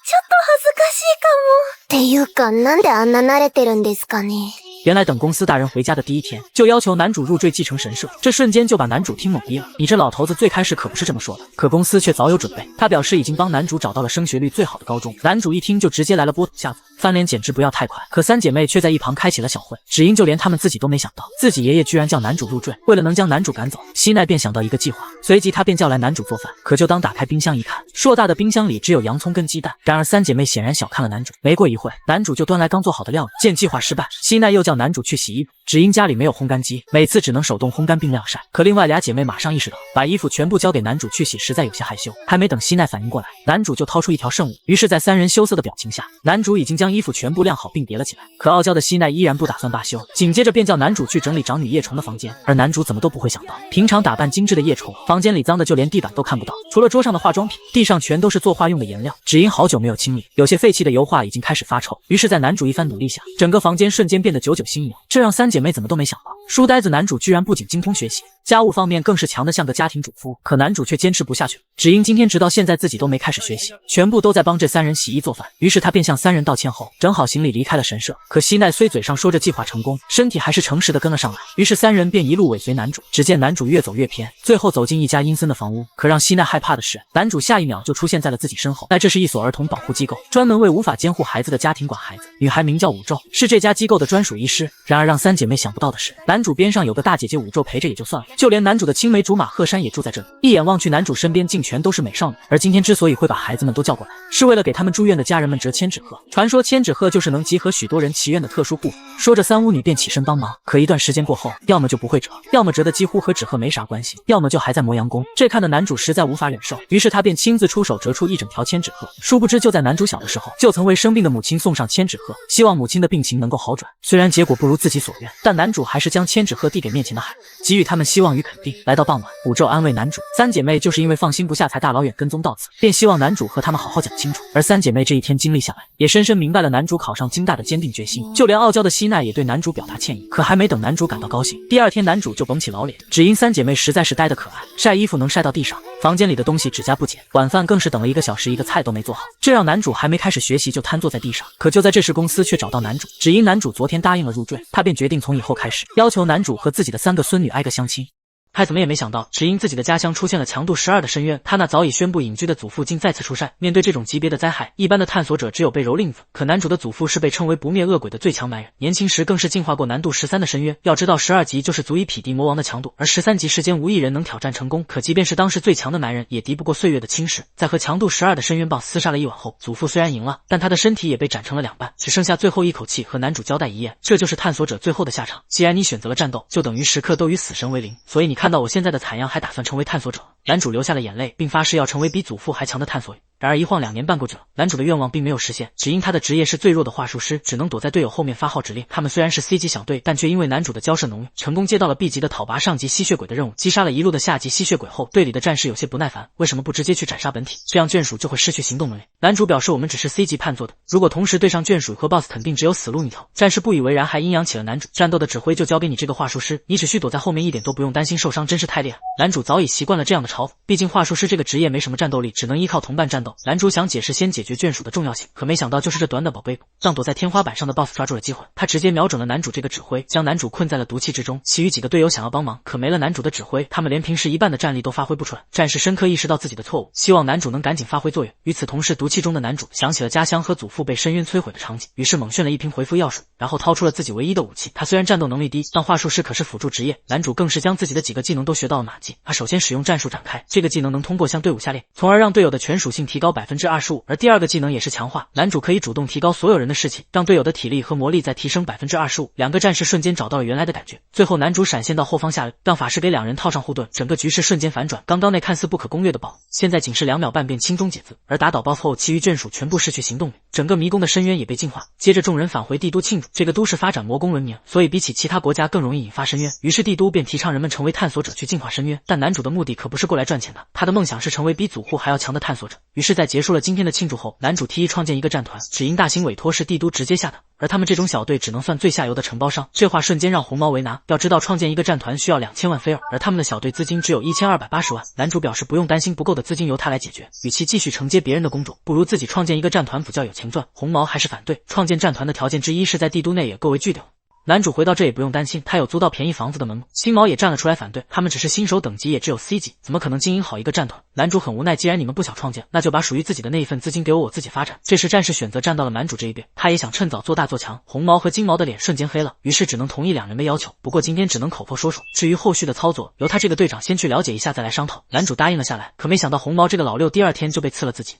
ちょっと恥ずかしいかも。っていうか、なんであんな慣れてるんですかね。原来等公司大人回家的第一天，就要求男主入赘继承神社，这瞬间就把男主听懵逼了。你这老头子最开始可不是这么说的，可公司却早有准备，他表示已经帮男主找到了升学率最好的高中。男主一听就直接来了波土下座，翻脸简直不要太快。可三姐妹却在一旁开启了小会，只因就连他们自己都没想到，自己爷爷居然叫男主入赘。为了能将男主赶走，西奈便想到一个计划，随即他便叫来男主做饭。可就当打开冰箱一看，硕大的冰箱里只有洋葱跟鸡蛋。然而三姐妹显然小看了男主，没过一会，男主就端来刚做好的料理。见计划失败，西奈又叫男主去洗衣服，只因家里没有烘干机，每次只能手动烘干并晾晒。可另外俩姐妹马上意识到，把衣服全部交给男主去洗实在有些害羞。还没等西奈反应过来，男主就掏出一条圣物。于是，在三人羞涩的表情下，男主已经将衣服全部晾好并叠了起来。可傲娇的西奈依然不打算罢休，紧接着便叫男主去整理长女叶虫的房间。而男主怎么都不会想到，平常打扮精致的叶虫，房间里脏的就连地板都看不到，除了桌上的化妆品，地上全都是作画用的颜料。只因好久没有清理，有些废弃的油画已经开始发臭。于是，在男主一番努力下，整个房间瞬间变得久久新颖。这让三姐妹怎么都没想到，书呆子男主居然不仅精通学习，家务方面更是强得像个家庭主妇。可男主却坚持不下去了，只因今天直到现在自己都没开始学习，全部都在帮这三人洗衣做饭。于是他便向三人道歉后，整好行李离开了神社。可西奈虽嘴上说着计划成功，身体还是诚实的跟了上来。于是三人便一路尾随男主，只见男主越走越偏，最后走进一家阴森的房屋。可让西奈害怕的是，男主下一秒就出现在了自己身后。但这是一所儿童保护机构，专门为无法监护孩子的家庭管孩子。女孩名叫武咒，是这家机构的专属医师。然而让三姐妹想不到的是，男主边上有个大姐姐武咒陪着也就算了，就连男主的青梅竹马鹤山也住在这里。一眼望去，男主身边竟全都是美少女。而今天之所以会把孩子们都叫过来，是为了给他们住院的家人们折千纸鹤。传说千纸鹤就是能集合许多人祈愿的特殊护符。说着，三巫女便起身帮忙。可一段时间过后，要么就不会折，要么折的几乎和纸鹤没啥关系，要么就还在磨洋工。这看的男主实在无法忍受，于是他便亲自出手折出一整条千纸鹤。殊不知，就在男主小的时候，就曾为生病的母亲送上千纸鹤，希望母亲的病情能够好转。虽然结果不如自己所愿，但男主还是将千纸鹤递给面前的海人，给予他们希望与肯定。来到傍晚，武咒安慰男主，三姐妹就是因为放心不下才大老远跟踪到此，便希望男主和他们好好讲清楚。而三姐妹这一天经历下来，也深深明白了男主考上京大的坚定决心，就连傲娇的希奈也对男主表达歉意。可还没等男主感到高兴，第二天男主就绷起老脸，只因三姐妹实在是呆得可爱，晒衣服能晒到地上，房间里的东西指甲不剪，晚饭更是等了1个小时一个菜都没做好，这让男主还没开始学习就瘫坐在地上。可就在这时，公司却找到男主，只因男主昨天答应了入赘，他便决定从以后开始要求男主和自己的3个孙女挨个相亲。还怎么也没想到，只因自己的家乡出现了强度12的深渊，他那早已宣布隐居的祖父竟再次出山。面对这种级别的灾害，一般的探索者只有被蹂躏子，可男主的祖父是被称为不灭恶鬼的最强男人，年轻时更是进化过难度13的深渊。要知道12级就是足以匹敌魔王的强度，而13级世间无一人能挑战成功。可即便是当时最强的男人，也敌不过岁月的侵蚀。在和强度12的深渊棒厮杀了一晚后，祖父虽然赢了，但他的身体也被斩成了2半，只剩下最后一口气和男主交代遗言。这就是探索者最后的下场。既然你选择了战斗，就等于时刻都与死神为邻。所以你看到我现在的惨样，还打算成为探索者？男主流下了眼泪，并发誓要成为比祖父还强的探索员。然而一晃2年半过去了，男主的愿望并没有实现，只因他的职业是最弱的话术师，只能躲在队友后面发号指令。他们虽然是 C 级小队，但却因为男主的交涉浓郁，成功接到了 B 级的讨伐上级吸血鬼的任务。击杀了一路的下级吸血鬼后，队里的战士有些不耐烦，为什么不直接去斩杀本体？这样眷属就会失去行动能力。男主表示，我们只是 C 级判做的，如果同时对上眷属和 BOSS， 肯定只有死路一条。战士不以为然，还阴阳起了男主，战斗的指挥就交给你这个话术师，你只需躲在后面，一点都不用担心受伤，真是太厉害。男主早已习惯了这样的嘲讽，毕竟话术师这个职业没什么战斗力，只能依靠同伴战斗。男主想解释先解决眷属的重要性，可没想到就是这短短宝贝步，让躲在天花板上的 BOSS 抓住了机会，他直接瞄准了男主这个指挥，将男主困在了毒气之中。其余几个队友想要帮忙，可没了男主的指挥，他们连平时1半的战力都发挥不出来。战士深刻意识到自己的错误，希望男主能赶紧发挥作用。与此同时，毒气中的男主想起了家乡和祖父被深渊摧毁的场景，于是猛炫了一瓶回复药水，然后掏出了自己唯一的武器。他虽然战斗能力低，但话术师可是辅助职业，男主更是将自己的几个技能都学到了马技。他首先使用战术展开，这个技能能通过向队伍下链，从而让队友的全属性提高 25%， 而第二个技能也是强化，男主可以主动提高所有人的士气，让队友的体力和魔力再提升 25%，2个战士瞬间找到了原来的感觉。最后男主闪现到后方下令，让法师给2人套上护盾，整个局势瞬间反转。刚刚那看似不可攻略的BOSS，现在仅是2秒半便轻中解字，而打倒 BOSS 后，其余眷属全部失去行动力，整个迷宫的深渊也被净化。接着众人返回帝都庆祝，这个都市发展魔宫文明，所以比起其他国家更容易引发深渊，于是帝都便提倡人们成为探索者去净化深渊。但男主的目的可不是过来赚钱的，他的梦想是成为比祖户还要强的探索者。于是在结束了今天的庆祝后，男主提议创建一个战团，只因大型委托是帝都直接下的，而他们这种小队只能算最下游的承包商。这话瞬间让红毛为难，要知道创建一个战团需要2000万菲尔，而他们的小队资金只有1280万。男主表示不用担心，不够的资金由他来解决，与其继续承接别人的工作，不如自己创建一个战团，比较有钱赚。红毛还是反对，创建战团的条件之一是在帝都内也够为巨屌。男主回到这也不用担心，他有租到便宜房子的门路。青毛也站了出来反对，他们只是新手，等级也只有 C 级，怎么可能经营好一个战团？男主很无奈，既然你们不想创建，那就把属于自己的那一份资金给我，我自己发展。这时战士选择站到了男主这一边，他也想趁早做大做强。红毛和金毛的脸瞬间黑了，于是只能同意2人的要求，不过今天只能口头说说，至于后续的操作，由他这个队长先去了解一下再来商讨。男主答应了下来，可没想到红毛这个老六第2天就被刺了自己。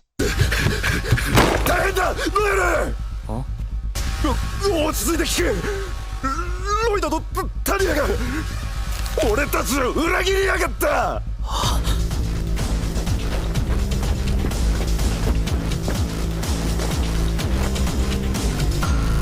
落ち着いて聞け。ロイドとタリアが俺たちを裏切りやがった。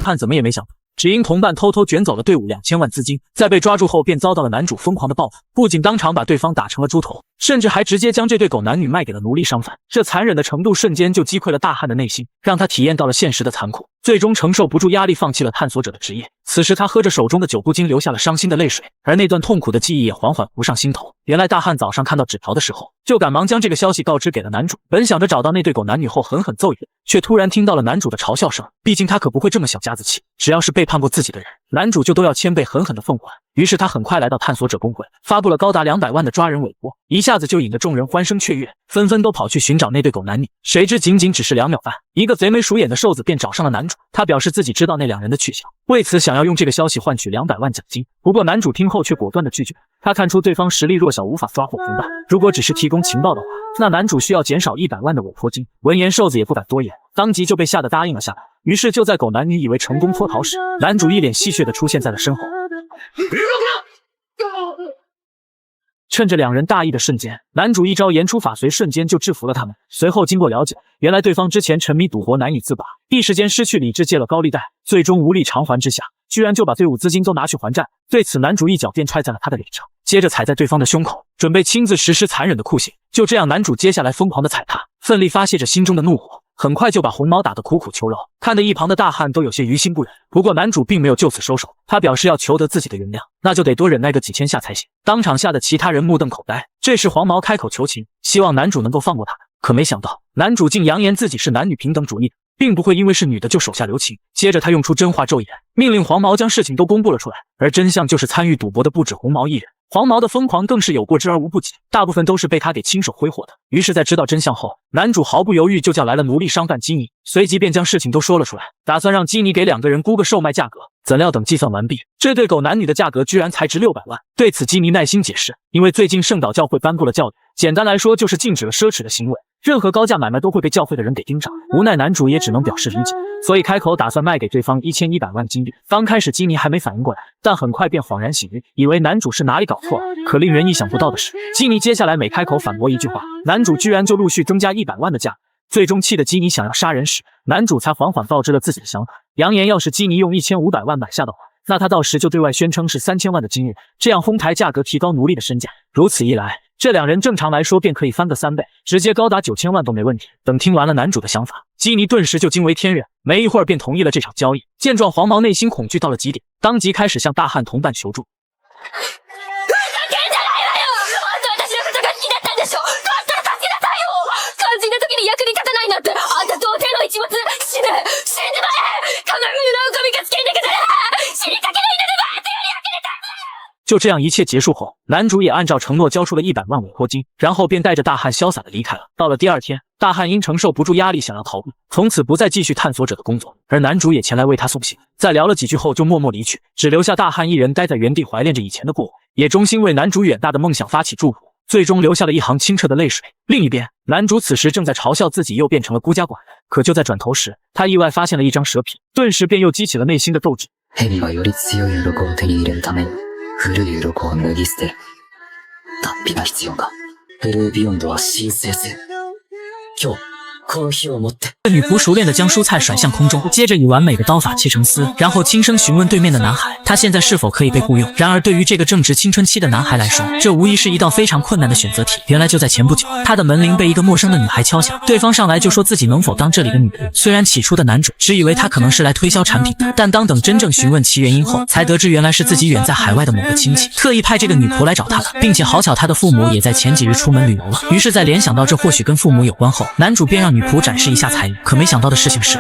看怎么也没想到，只因同伴偷偷卷走了队伍2000万资金，在被抓住后便遭到了男主疯狂的报复，不仅当场把对方打成了猪头，甚至还直接将这对狗男女卖给了奴隶商贩。这残忍的程度瞬间就击溃了大汉的内心，让他体验到了现实的残酷，最终承受不住压力放弃了探索者的职业。此时他喝着手中的酒不禁流下了伤心的泪水，而那段痛苦的记忆也缓缓浮上心头。原来大汉早上看到纸条的时候，就赶忙将这个消息告知给了男主，本想着找到那对狗男女后狠狠揍一顿，却突然听到了男主的嘲笑声。毕竟他可不会这么小家子气，只要是背叛过自己的人，男主就都要千倍狠狠的奉还。于是他很快来到探索者公会，发布了高达200万的抓人委托，一下子就引得众人欢声雀跃，纷纷都跑去寻找那对狗男女。谁知仅仅只是2秒半，一个贼眉鼠眼的瘦子便找上了男主，他表示自己知道那2人的去向，为此想要用这个消息换取200万奖金。不过男主听后却果断的拒绝，他看出对方实力弱小，无法抓获同伴，如果只是提供情报的话，那男主需要减少100万的委托金。闻言瘦子也不敢多言，当即就被吓得答应了下来。于是就在狗男女以为成功脱逃时，男主一脸戏谑的出现在了身后。趁着2人大意的瞬间，男主一招言出法随，瞬间就制服了他们。随后经过了解，原来对方之前沉迷赌博难以自拔，一时间失去理智，借了高利贷，最终无力偿还之下，居然就把队伍资金都拿去还债。对此男主一脚便踹在了他的脸上，接着踩在对方的胸口，准备亲自实施残忍的酷刑。就这样，男主接下来疯狂的踩踏，奋力发泄着心中的怒火，很快就把红毛打得苦苦求饶，看得一旁的大汉都有些于心不忍。不过男主并没有就此收手，他表示要求得自己的原谅，那就得多忍耐个几千下才行。当场吓得其他人目瞪口呆。这时黄毛开口求情，希望男主能够放过他，可没想到男主竟扬言自己是男女平等主义，并不会因为是女的就手下留情。接着他用出真话咒言，命令黄毛将事情都公布了出来，而真相就是参与赌博的不止红毛一人，黄毛的疯狂更是有过之而无不及，大部分都是被他给亲手挥霍的。于是在知道真相后，男主毫不犹豫就叫来了奴隶商贩基尼，随即便将事情都说了出来，打算让基尼给2个人估个售卖价格。怎料等计算完毕，这对狗男女的价格居然才值600万。对此基尼耐心解释，因为最近圣岛教会颁布了教律，简单来说就是禁止了奢侈的行为，任何高价买卖都会被教会的人给盯上。无奈男主也只能表示理解，所以开口打算卖给对方1100万金币。刚开始基尼还没反应过来，但很快便恍然醒悟，以为男主是哪里搞错了。可令人意想不到的是，基尼接下来每开口反驳一句话，男主居然就陆续增加100万的价格。最终气得基尼想要杀人时，男主才缓缓告知了自己的想法，扬言要是基尼用1500万买下的话，那他到时就对外宣称是3000万的金日，这样哄抬价格，提高奴隶的身价。如此一来，这2人正常来说便可以翻个3倍，直接高达9000万都没问题。等听完了男主的想法，基尼顿时就惊为天人，没一会儿便同意了这场交易。见状，黄毛内心恐惧到了极点，当即开始向大汉同伴求助。就这样一切结束后，男主也按照承诺交出了100万委托金，然后便带着大汉潇洒的离开了。到了第2天，大汉因承受不住压力想要逃避，从此不再继续探索者的工作，而男主也前来为他送行。在聊了几句后就默默离去，只留下大汉一人待在原地怀恋着以前的过往，也衷心为男主远大的梦想发起祝福，最终流下了一行清澈的泪水。另一边，男主此时正在嘲笑自己又变成了孤家寡人，可就在转头时，他意外发现了一张蛇皮，顿时便又激起了内心的斗志。蛇はより強い鱗を手に入れるために古い鱗を脱ぎ捨てる。脱皮が必要か。ブルービヨンドは神聖性。今日この日をもって。女仆熟练地将蔬菜甩向空中，接着以完美的刀法切成丝，然后轻声询问对面的男孩，他现在是否可以被雇佣。然而对于这个正值青春期的男孩来说，这无疑是一道非常困难的选择题。原来就在前不久，他的门铃被一个陌生的女孩敲响，对方上来就说自己能否当这里的女仆。虽然起初的男主只以为他可能是来推销产品的，但当等真正询问其原因后，才得知原来是自己远在海外的某个亲戚特意派这个女仆来找他的，并且好巧他的父母也在前几日出门旅游了。于是在联想到这或许跟父母有关后，男主便让女仆展示一下才艺。可没想到的事情是，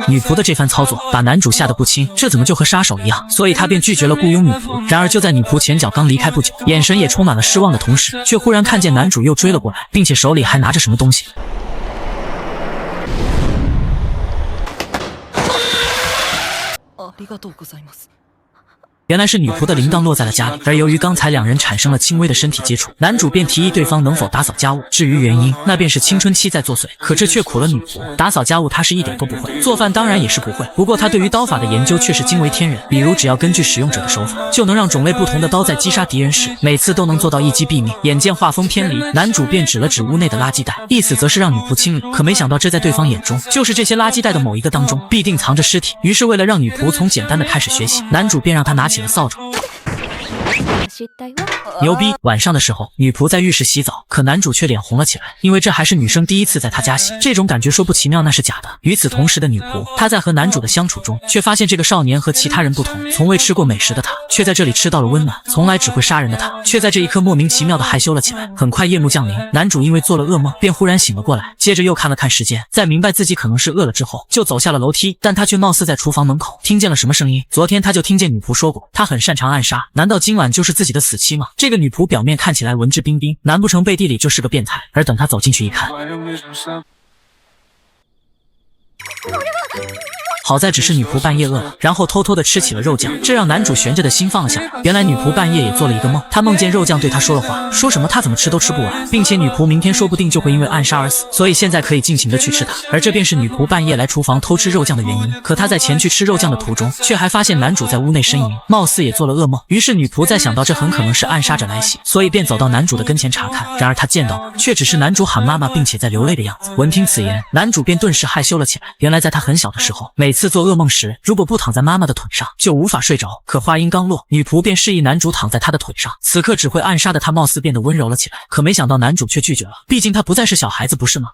女仆的这番操作把男主吓得不轻，这怎么就和杀手一样？所以他便拒绝了雇佣女仆。然而就在女仆前脚刚离开不久，眼神也充满了失望的同时，却忽然看见男主又追了过来，并且手里还拿着什么东西。原来是女仆的铃铛落在了家里，而由于刚才2人产生了轻微的身体接触，男主便提议对方能否打扫家务。至于原因，那便是青春期在作祟。可这却苦了女仆，打扫家务她是一点都不会，做饭当然也是不会。不过她对于刀法的研究却是惊为天人，比如只要根据使用者的手法，就能让种类不同的刀在击杀敌人时，每次都能做到一击毙命。眼见画风偏离，男主便指了指屋内的垃圾袋，意思则是让女仆清理。可没想到这在对方眼中，就是这些垃圾袋的某一个当中必定藏着尸体。于是为了让女仆从简单的开始学习，男主便让她拿起了扫帚。牛逼！晚上的时候，女仆在浴室洗澡，可男主却脸红了起来，因为这还是女生第一次在他家洗，这种感觉说不奇妙那是假的。与此同时的女仆，她在和男主的相处中，却发现这个少年和其他人不同，从未吃过美食的他，却在这里吃到了温暖；从来只会杀人的他，却在这一刻莫名其妙的害羞了起来。很快夜幕降临，男主因为做了噩梦，便忽然醒了过来，接着又看了看时间，在明白自己可能是饿了之后，就走下了楼梯，但他却貌似在厨房门口听见了什么声音。昨天他就听见女仆说过，他很擅长暗杀，难道今晚就是自己的死期吗？这个女仆表面看起来文质彬彬，难不成背地里就是个变态？而等他走进去一看，好在只是女仆半夜饿了，然后偷偷的吃起了肉酱，这让男主悬着的心放了下来。原来女仆半夜也做了一个梦，她梦见肉酱对她说了话，说什么她怎么吃都吃不完，并且女仆明天说不定就会因为暗杀而死，所以现在可以尽情的去吃它。而这便是女仆半夜来厨房偷吃肉酱的原因。可她在前去吃肉酱的途中，却还发现男主在屋内呻吟，貌似也做了噩梦。于是女仆在想到这很可能是暗杀者来袭，所以便走到男主的跟前查看。然而她见到的却只是男主喊妈妈并且在流泪的样子。闻听此言，男主便顿时害羞了起来。原来在他很小的时候，每次做噩梦时，如果不躺在妈妈的腿上，就无法睡着。可话音刚落，女仆便示意男主躺在她的腿上。此刻只会暗杀的他貌似变得温柔了起来，可没想到男主却拒绝了，毕竟他不再是小孩子，不是吗？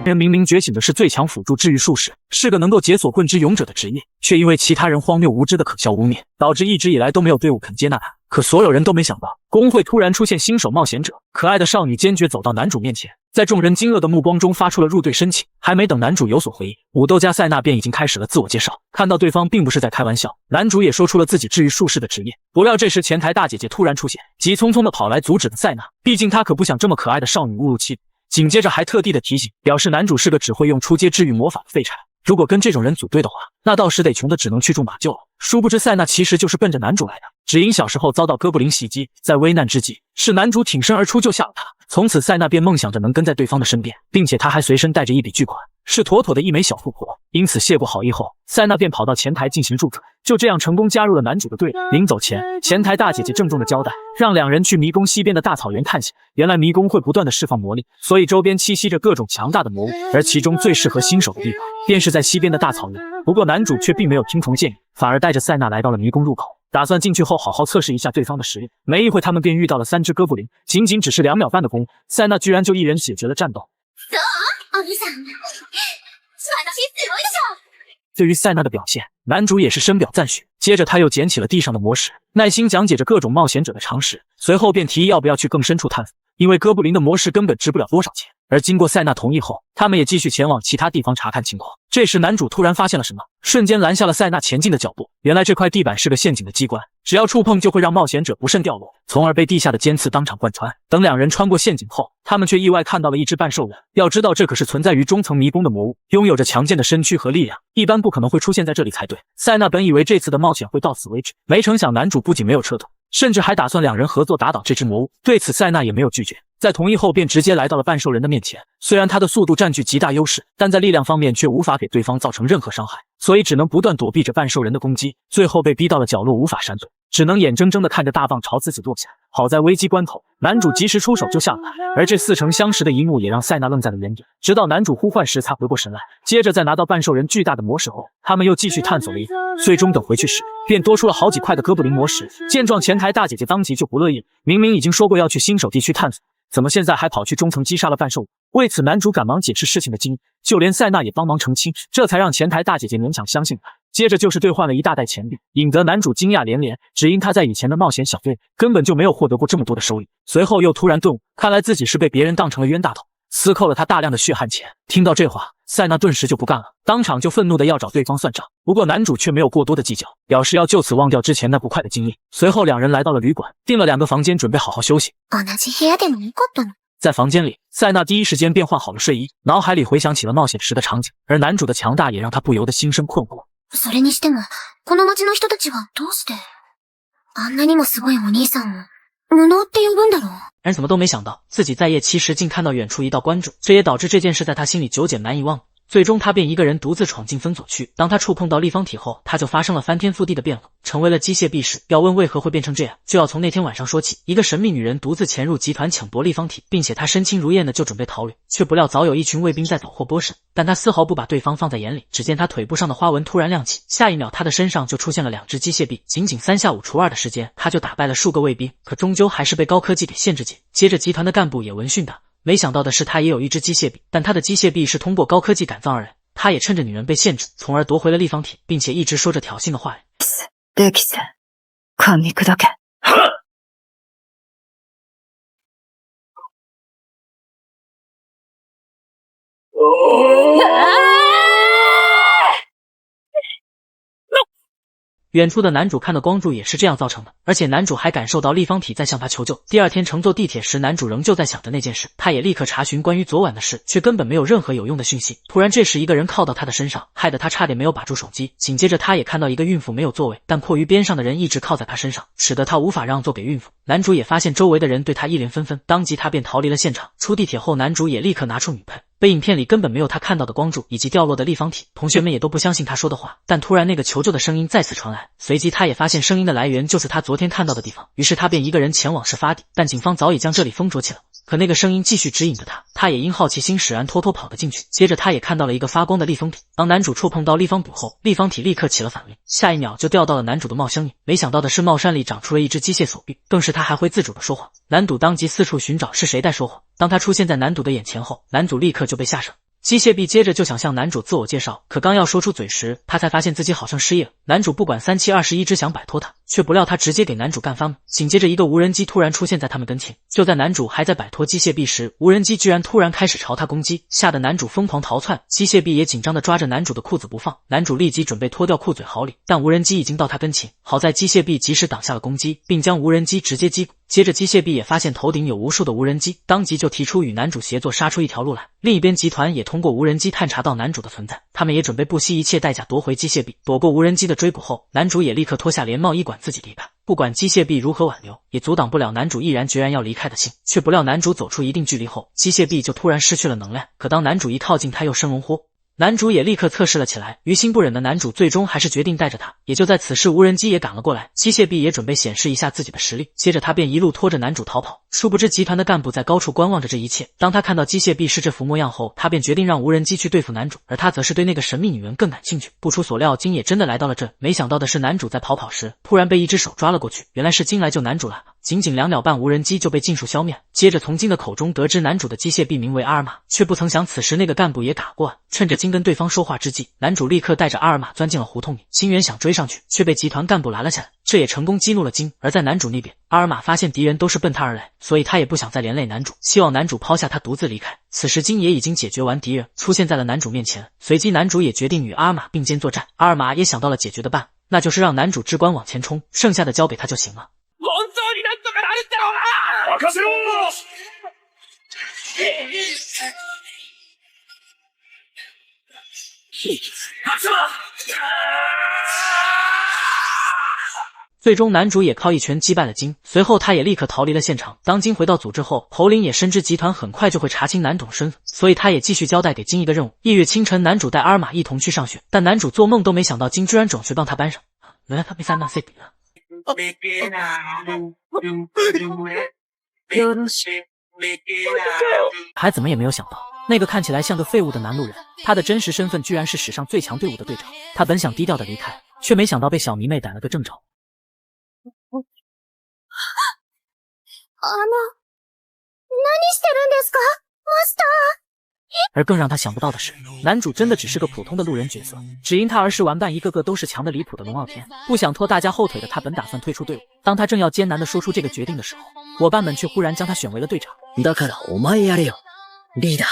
人明明觉醒的是最强辅助治愈术士，是个能够解锁棍之勇者的职业，却因为其他人荒谬无知的可笑污蔑，导致一直以来都没有队伍肯接纳他。可所有人都没想到，工会突然出现新手冒险者。可爱的少女坚决走到男主面前，在众人惊愕的目光中发出了入队申请。还没等男主有所回应，武斗家塞娜便已经开始了自我介绍。看到对方并不是在开玩笑，男主也说出了自己治愈术士的职业。不料这时前台大姐姐突然出现，急匆匆的跑来阻止了塞娜，毕竟她可不想这么可爱的少女误入歧途。紧接着还特地的提醒，表示男主是个只会用出阶治愈魔法的废柴，如果跟这种人组队的话，那到时得穷的只能去住马厩了。殊不知塞娜其实就是奔着男主来的，只因小时候遭到哥布林袭击，在危难之际，是男主挺身而出救下了她。从此塞娜便梦想着能跟在对方的身边，并且她还随身带着一笔巨款，是妥妥的一枚小富婆。因此谢过好意后，塞娜便跑到前台进行助阵，就这样成功加入了男主的队。临走前，前台大姐姐郑重的交代，让两人去迷宫西边的大草原探险。原来迷宫会不断的释放魔力，所以周边栖息着各种强大的魔物，而其中最适合新手的地方便是在西边的大草原。不过男主却并没有听从建议，反而带着塞娜来到了迷宫入口，打算进去后好好测试一下对方的实力。没一会他们便遇到了3只哥布林，仅仅只是2秒半的功夫，塞娜居然就一人解决了战斗。对于塞娜的表现，男主也是深表赞许。接着他又捡起了地上的魔石，耐心讲解着各种冒险者的常识，随后便提议要不要去更深处探索，因为哥布林的魔石根本值不了多少钱。而经过塞娜同意后，他们也继续前往其他地方查看情况。这时男主突然发现了什么，瞬间拦下了塞娜前进的脚步。原来这块地板是个陷阱的机关，只要触碰就会让冒险者不慎掉落，从而被地下的尖刺当场贯穿。等两人穿过陷阱后，他们却意外看到了一只半兽人。要知道这可是存在于中层迷宫的魔物，拥有着强健的身躯和力量，一般不可能会出现在这里才对。塞娜本以为这次的冒险会到此为止，没成想男主不仅没有撤退，甚至还打算两人合作打倒这只魔物。对此塞娜也没有拒绝，在同意后便直接来到了半兽人的面前。虽然他的速度占据极大优势，但在力量方面却无法给对方造成任何伤害，所以只能不断躲避着半兽人的攻击，最后被逼到了角落无法闪躲，只能眼睁睁地看着大棒朝自己落下。好在危机关头，男主及时出手救下了他，而这似曾相识的一幕也让塞娜愣在了原地，直到男主呼唤时才回过神来。接着在拿到半兽人巨大的魔石后，他们又继续探索了一番，最终等回去时便多出了好几块的哥布林魔石。见状，前台大姐姐当即就不乐意了，明明已经说过要去新手地区探索，怎么现在还跑去中层击杀了半兽？为此男主赶忙解释事情的经緯，就连塞娜也帮忙澄清，这才让前台大姐姐勉强相信他。接着就是兑换了一大袋钱币，引得男主惊讶连连，只因他在以前的冒险小队根本就没有获得过这么多的收益。随后又突然顿悟，看来自己是被别人当成了冤大头，私扣了他大量的血汗钱。听到这话，塞娜顿时就不干了，当场就愤怒的要找对方算账。不过男主却没有过多的计较，表示要就此忘掉之前那不快的经历。随后两人来到了旅馆，订了2个房间，准备好好休息。在房间里，塞娜第一时间便换好了睡衣，脑海里回想起了冒险时的场景，而男主的强大也让他不由得心生困惑。それにしても、この町の人たちはどうしてあんなにもすごいお兄さんを無能って呼ぶんだろう。人怎么都没想到，自己在夜7时竟看到远处一道关注，这也导致这件事在他心里久久难以忘。最终他便一个人独自闯进分所区。当他触碰到立方体后，他就发生了翻天覆地的变化，成为了机械臂士。要问为何会变成这样，就要从那天晚上说起。一个神秘女人独自潜入集团抢夺立方体，并且她身轻如燕的就准备逃离，却不料早有一群卫兵在缴获剥身，但她丝毫不把对方放在眼里。只见她腿部上的花纹突然亮起，下一秒她的身上就出现了2只机械臂。仅仅3下5除2的时间，她就打败了数个卫兵，可终究还是被高科技给限制住。接着集团的干部也闻讯的，没想到的是他也有一只机械臂，但他的机械臂是通过高科技改造而来。他也趁着女人被限制，从而夺回了立方体，并且一直说着挑衅的话语。ルキさん、噛み砕け。远处的男主看到光柱也是这样造成的，而且男主还感受到立方体在向他求救。第二天乘坐地铁时，男主仍旧在想着那件事，他也立刻查询关于昨晚的事，却根本没有任何有用的讯息。突然这时一个人靠到他的身上，害得他差点没有把住手机。紧接着他也看到一个孕妇没有座位，但迫于边上的人一直靠在他身上，使得他无法让座给孕妇。男主也发现周围的人对他议论纷纷，当即他便逃离了现场。出地铁后，男主也立刻拿出女喷，被影片里根本没有他看到的光柱以及掉落的立方体，同学们也都不相信他说的话。但突然那个求救的声音再次传来，随即他也发现声音的来源就是他昨天看到的地方，于是他便一个人前往事发地，但警方早已将这里封锁起了。可那个声音继续指引着他，他也因好奇心使然偷偷跑了进去。接着他也看到了一个发光的立方体，当男主触碰到立方体后，立方体立刻起了反应，下一秒就掉到了男主的帽箱里。没想到的是帽衫里长出了一只机械手臂，更是他还会自主的说话。男主当即四处寻找是谁在说话，当他出现在男主的眼前后，男主立刻就被吓傻。机械臂接着就想向男主自我介绍，可刚要说出嘴时，他才发现自己好像失忆了。男主不管3七21，只想摆脱他，却不料他直接给男主干翻了。紧接着一个无人机突然出现在他们跟前，就在男主还在摆脱机械臂时，无人机居然突然开始朝他攻击，吓得男主疯狂逃窜，机械臂也紧张的抓着男主的裤子不放。男主立即准备脱掉裤嘴逃离，但无人机已经到他跟前，好在机械臂及时挡下了攻击，并将无人机直接击垮。接着机械臂也发现头顶有无数的无人机，当即就提出与男主协作杀出一条路来。另一边集团也通过无人机探查到男主的存在，他们也准备不惜一切代价夺回机械臂。躲过无人机的追捕后，男主也立刻脱下连帽衣管自己离开。不管机械臂如何挽留，也阻挡不了男主毅然决然要离开的心。却不料男主走出一定距离后，机械臂就突然失去了能量，可当男主一靠近他又生龙活。男主也立刻测试了起来，于心不忍的男主最终还是决定带着他。也就在此时，无人机也赶了过来，机械臂也准备显示一下自己的实力。接着他便一路拖着男主逃跑。殊不知集团的干部在高处观望着这一切，当他看到机械臂是这副模样后，他便决定让无人机去对付男主，而他则是对那个神秘女人更感兴趣。不出所料，金也真的来到了这，没想到的是男主在跑时突然被一只手抓了过去，原来是金来救男主了。仅仅2秒半，无人机就被尽数消灭。接着从金的口中得知男主的机械臂名为阿尔玛，却不曾想此时那个干部也赶过来，趁着金跟对方说话之际，男主立刻带着阿尔玛钻进了胡同里。金原想追上去，却被集团干部拦了下来，这也成功激怒了金。而在男主那边，阿尔玛发现敌人都是奔他而来，所以他也不想再连累男主，希望男主抛下他独自离开。此时金也已经解决完敌人，出现在了男主面前，随即男主也决定与阿尔玛并肩作战。阿尔玛也想到了解决的办法，那就是让男主只管往前冲，剩下的交给他就行了。任せろ！最终男主也靠一拳击败了金，随后他也立刻逃离了现场。当金回到组织后，侯林也深知集团很快就会查清男主的身份，所以他也继续交代给金一个任务。夜月清晨，男主带阿尔玛一同去上学，但男主做梦都没想到金居然转学到他班上。还怎么也没有想到，那个看起来像个废物的男路人，他的真实身份居然是史上最强队伍的队长。他本想低调的离开，却没想到被小迷妹逮了个正着。而更让他想不到的是，男主真的只是个普通的路人角色，只因他儿时玩伴一个个都是强的离谱的龙傲天，不想拖大家后腿的他本打算退出队伍。当他正要艰难地说出这个决定的时候，伙伴们却忽然将他选为了队长。だからお前やれよ、リーダー。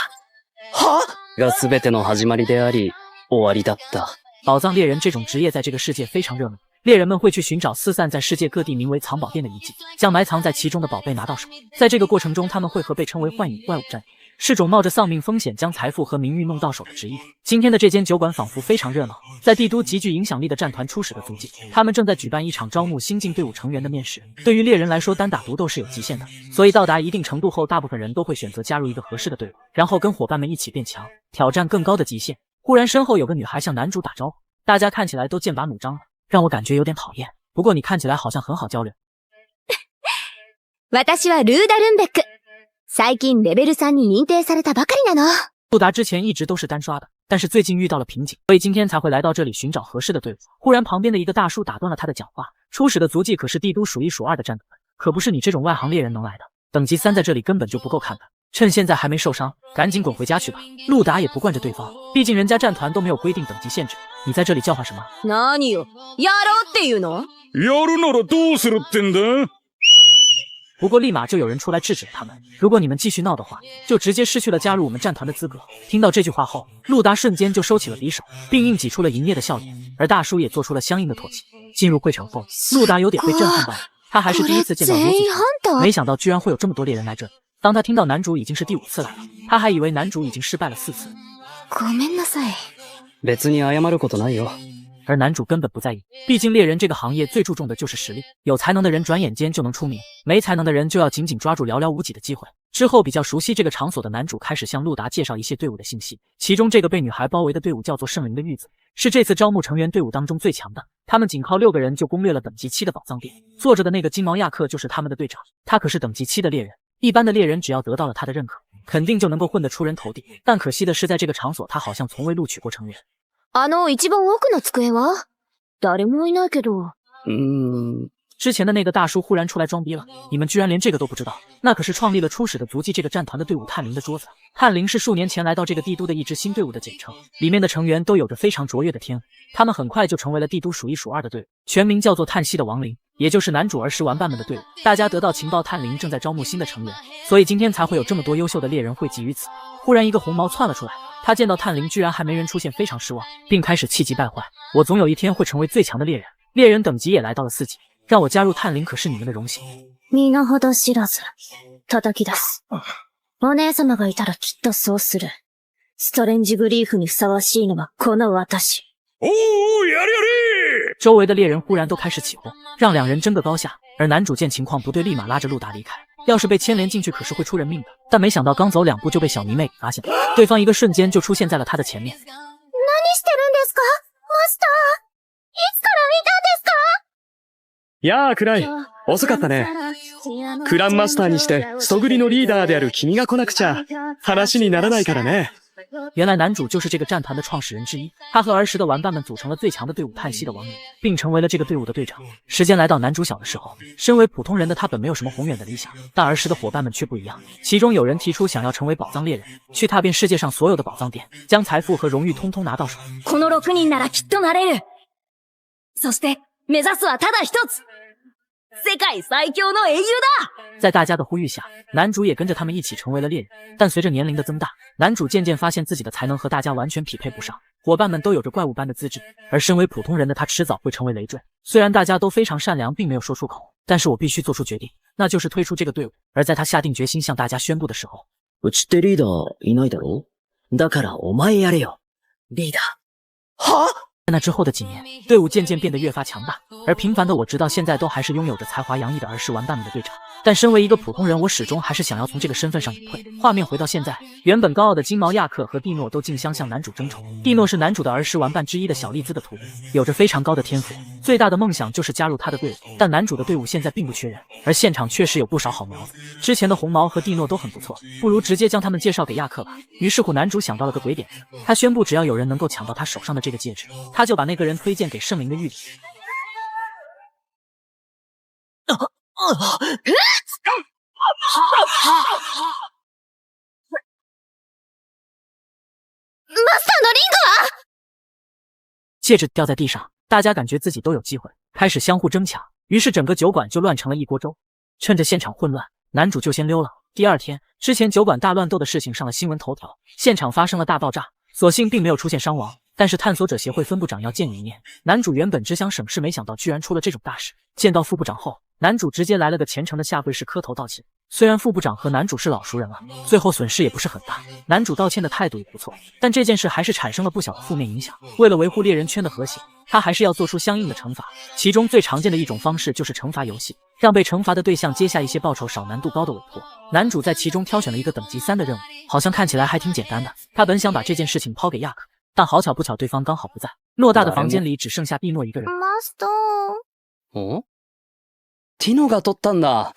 が全ての始まりであり、終わりだった。宝藏猎人这种职业在这个世界非常热门，猎人们会去寻找四散在世界各地名为藏宝店的遗迹，将埋藏在其中的宝贝拿到手。在这个过程中，他们会和被称为幻影怪物战斗，是种冒着丧命风险将财富和名誉弄到手的职业。今天的这间酒馆仿佛非常热闹，在帝都极具影响力的战团初始的足迹，他们正在举办一场招募新进队伍成员的面试。对于猎人来说，单打独斗是有极限的，所以到达一定程度后，大部分人都会选择加入一个合适的队伍，然后跟伙伴们一起变强，挑战更高的极限。忽然身后有个女孩向男主打招呼，大家看起来都剑拔弩张了，让我感觉有点讨厌。不过你看起来好像很好交流。私はルーダルンベック。最近レベル3に認定されたばかりなの。陆达之前一直都是单刷的，但是最近遇到了瓶颈，所以今天才会来到这里寻找合适的队伍。忽然旁边的一个大叔打断了他的讲话，初始的足迹可是帝都数一数二的战斗，可不是你这种外行猎人能来的。等级3在这里根本就不够看的，趁现在还没受伤，赶紧滚回家去吧。陆达也不惯着对方，毕竟人家战团都没有规定等级限制，你在这里叫唤什么？何よ、やろうっていうの？やるならどうするってんだ？不过立马就有人出来制止了他们，如果你们继续闹的话，就直接失去了加入我们战团的资格。听到这句话后，陆达瞬间就收起了匕首，并硬挤出了营业的笑脸，而大叔也做出了相应的妥协。进入会场后，陆达有点被震撼到了，他还是第一次见到如此，没想到居然会有这么多猎人来这里。当他听到男主已经是第5次来了，他还以为男主已经失败了4次。ごめんなさい。別に謝ることないよ。而男主根本不在意，毕竟猎人这个行业最注重的就是实力，有才能的人转眼间就能出名，没才能的人就要紧紧抓住寥寥无几的机会。之后比较熟悉这个场所的男主开始向陆达介绍一些队伍的信息，其中这个被女孩包围的队伍叫做圣灵的玉子，是这次招募成员队伍当中最强的，他们仅靠6个人就攻略了等级7的宝藏店。坐着的那个金毛亚克就是他们的队长，他可是等级7的猎人，一般的猎人只要得到了他的认可，肯定就能够混得出人头地，但可惜的是在这个场所他好像从未录取过成员。一番奥の机は？誰もいないけど。之前的那个大叔忽然出来装逼了，你们居然连这个都不知道？那可是创立了初始的足迹这个战团的队伍探灵的桌子。探灵是数年前来到这个帝都的一支新队伍的简称，里面的成员都有着非常卓越的天赋，他们很快就成为了帝都数一数二的队伍，全名叫做叹息的亡灵，也就是男主儿时玩伴们的队伍。大家得到情报，探灵正在招募新的成员，所以今天才会有这么多优秀的猎人汇集于此。忽然一个红毛窜了出来，他见到探灵居然还没人出现，非常失望，并开始气急败坏。我总有一天会成为最强的猎人，猎人等级也来到了4级，让我加入探灵可是你们的荣幸。身ほど知らず、叩き出す。お姉様がいたらきっとそうする。ストレンジグリーフにふさわしいのはこの私。おー、やれやれ！周围的猎人忽然都开始起哄，让两人争个高下。而男主见情况不对，立马拉着陆达离开。要是被牵连进去，可是会出人命的。但没想到刚走2步就被小迷妹给发现了，对方一个瞬间就出现在了他的前面。何してるんですか？マスター。いつからいたんですか？やあ、クライ。遅かったね。クランマスターにして、ストグリのリーダーである君が来なくちゃ、話にならないからね。原来男主就是这个战团的创始人之一，他和儿时的玩伴们组成了最强的队伍叹息的亡灵，并成为了这个队伍的队长。时间来到男主小的时候，身为普通人的他本没有什么宏远的理想，但儿时的伙伴们却不一样。其中有人提出想要成为宝藏猎人，去踏遍世界上所有的宝藏店，将财富和荣誉通通拿到手。この6人ならきっとなれる。そして目指すはただ一つ。世界最強の英雄だ！在大家的呼吁下，男主也跟着他们一起成为了猎人。但随着年龄的增大，男主渐渐发现自己的才能和大家完全匹配不上，伙伴们都有着怪物般的资质，而身为普通人的他迟早会成为累赘。虽然大家都非常善良，并没有说出口，但是我必须做出决定，那就是退出这个队伍。而在他下定决心向大家宣布的时候，うちってリーダーいないだろ？だからお前やれよ。リーダー。は？在那之后的几年，队伍渐渐变得越发强大，而平凡的我直到现在都还是拥有着才华洋溢的儿时玩伴们的队长。但身为一个普通人，我始终还是想要从这个身份上隐退。画面回到现在，原本高傲的金毛亚克和蒂诺都竞相向男主争宠。蒂诺是男主的儿时玩伴之一的小丽兹的徒弟，有着非常高的天赋，最大的梦想就是加入他的队伍。但男主的队伍现在并不缺人，而现场确实有不少好苗子。之前的红毛和蒂诺都很不错，不如直接将他们介绍给亚克吧。于是乎，男主想到了个鬼点子，他宣布只要有人能够抢到他手上的这个戒指，他就把那个人推荐给圣灵的玉子。戒指掉在地上，大家感觉自己都有机会，开始相互争抢，于是整个酒馆就乱成了一锅粥。趁着现场混乱，男主就先溜了。第二天，之前酒馆大乱斗的事情上了新闻头条，现场发生了大爆炸，所幸并没有出现伤亡。但是探索者协会分部长要见你一面，男主原本只想省事，没想到居然出了这种大事。见到副部长后，男主直接来了个虔诚的下跪式磕头道歉。虽然副部长和男主是老熟人了，最后损失也不是很大，男主道歉的态度也不错，但这件事还是产生了不小的负面影响。为了维护猎人圈的和谐，他还是要做出相应的惩罚，其中最常见的一种方式就是惩罚游戏，让被惩罚的对象接下一些报酬少、难度高的委托。男主在其中挑选了一个等级3的任务，好像看起来还挺简单的。他本想把这件事情抛给亚克，但好巧不巧，对方刚好不在。偌大的房间里只剩下蒂诺一个人。マスト。お？ティノが取ったんだ。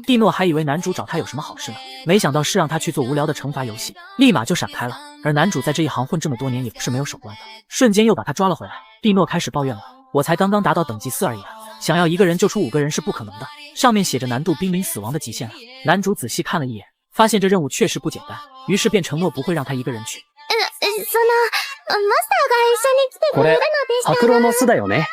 蒂诺还以为男主找他有什么好事呢，没想到是让他去做无聊的惩罚游戏，立马就闪开了。而男主在这一行混这么多年，也不是没有手段的，瞬间又把他抓了回来。蒂诺开始抱怨了：“我才刚刚达到等级4而已啊，想要一个人救出5个人是不可能的，上面写着难度濒临死亡的极限啊。”男主仔细看了一眼，发现这任务确实不简单，于是便承诺不会让他一个人去。マスターが一緒に来てくれるのでしたら。白の巣だよね。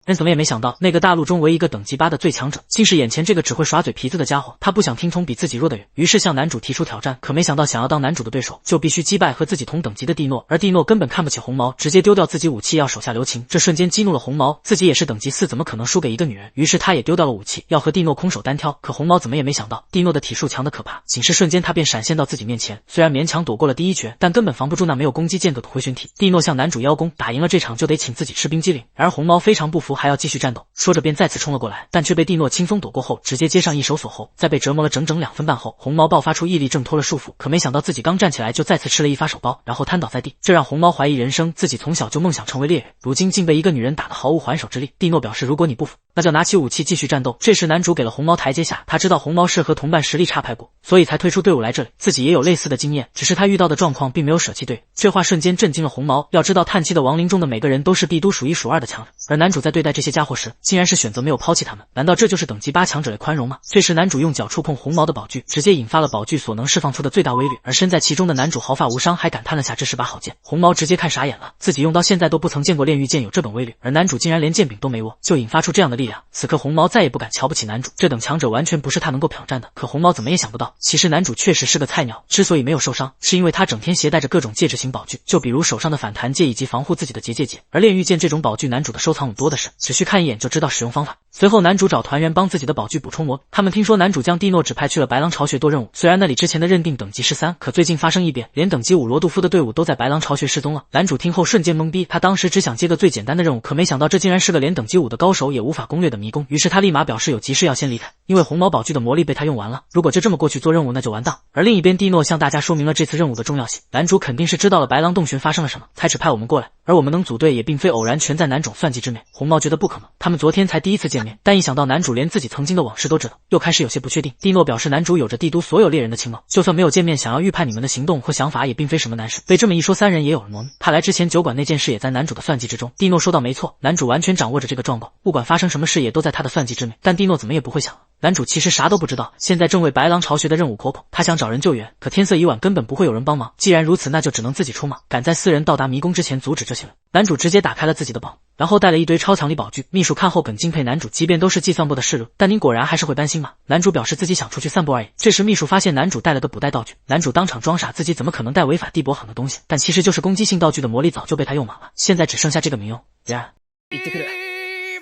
人怎么也没想到，那个大陆中唯一一个等级8的最强者，竟是眼前这个只会耍嘴皮子的家伙。他不想听从比自己弱的人，于是向男主提出挑战。可没想到，想要当男主的对手，就必须击败和自己同等级的蒂诺。而蒂诺根本看不起红毛，直接丢掉自己武器要手下留情。这瞬间激怒了红毛，自己也是等级4，怎么可能输给一个女人？于是他也丢掉了武器，要和蒂诺空手单挑。可红毛怎么也没想到，蒂诺的体术强得可怕，仅是瞬间他便闪现到自己面前。虽然勉强躲过了第一拳，但根本防不住那没有攻击间隔的回旋体。蒂诺向男主邀功，打赢了这场就得请自己吃冰激凌。然而红毛非常不服，还要继续战斗。说着便再次冲了过来，但却被蒂诺轻松躲过后，直接接上一手锁喉。在被折磨了整整2分半后，红毛爆发出毅力挣脱了束缚，可没想到自己刚站起来就再次吃了一发手包，然后瘫倒在地。这让红毛怀疑人生，自己从小就梦想成为猎人，如今竟被一个女人打得毫无还手之力。蒂诺表示，如果你不服，那就拿起武器继续战斗。这时男主给了红毛台阶下，他知道红毛是和同伴实力差派过，所以才退出队伍来这里。自己也有类似的经验，只是他遇到的状况并没有舍弃队友。这话瞬间震惊了红毛。要知道叹气的亡灵中的每个人都是帝都数1数2的强人，而男主在对待这些家伙时，竟然是选择没有抛弃他们。难道这就是等级8强者的宽容吗？这时男主用脚触碰红毛的宝具，直接引发了宝具所能释放出的最大威力，而身在其中的男主毫发无伤，还感叹了下这是把好剑。红毛直接看傻眼了，自己用到现在都不曾见过炼狱剑有这本威力，而男主竟然连剑柄都没握，就引发出这样的力量。此刻红毛再也不敢瞧不起男主，这等强者完全不是他能够挑战的。可红毛怎么也想不到，其实男主确实是个菜鸟，之所以没有受伤，是因为他整天携带着各种戒指型宝具，就比如手上的反弹戒以及防护自己的结界戒。而炼狱剑这种宝具，男主的收藏多的是，只需看一眼就知道使用方法。随后男主找团员帮自己的宝具补充魔力。他们听说男主将蒂诺指派去了白狼巢穴做任务，虽然那里之前的认定等级是3，可最近发生异变，连等级5罗杜夫的队伍都在白狼巢穴失踪了。男主听后瞬间懵逼，他当时只想接个最简单的任务，可没想到这竟然是个连等级5的高手也无法攻略的迷宫。于是他立马表示有急事要先离开，因为红毛宝具的魔力被他用完了，如果就这么过去做任务那就完蛋。而另一边蒂诺向大家说明了这次任务的重要性，男主肯定是知道了白狼洞穴发生了什么，才指派我们过来，而我们能组队也并非偶然，全在男主算计之内。红毛觉得不可能，他们昨天才第一次见面，但一想到男主连自己曾经的往事都知道，又开始有些不确定。蒂诺表示男主有着帝都所有猎人的情报，就算没有见面，想要预判你们的行动或想法也并非什么难事。被这么一说，3人也有了挪密，看来之前酒馆那件事也在男主的算计之中。蒂诺说道没错，男主完全掌握着这个状况，不管发生什么事也都在他的算计之内。但蒂诺怎么也不会想，男主其实啥都不知道，现在正为白狼巢穴的任务口口，他想找人救援，可天色已晚，根本不会有人帮忙。既然如此，那就只能自己出马，赶在4人到达迷宫之前阻止这些人。男主直接打开了自己的包，然后带了一堆超强力宝具。秘书看后很敬佩男主，即便都是计算部的士禄，但您果然还是会担心吗？男主表示自己想出去散步而已。这时秘书发现男主带了个补带道具，男主当场装傻，自己怎么可能带违法地博行的东西？但其实就是攻击性道具的魔力早就被他用满了，现在只剩下这个名用。然行ってくる。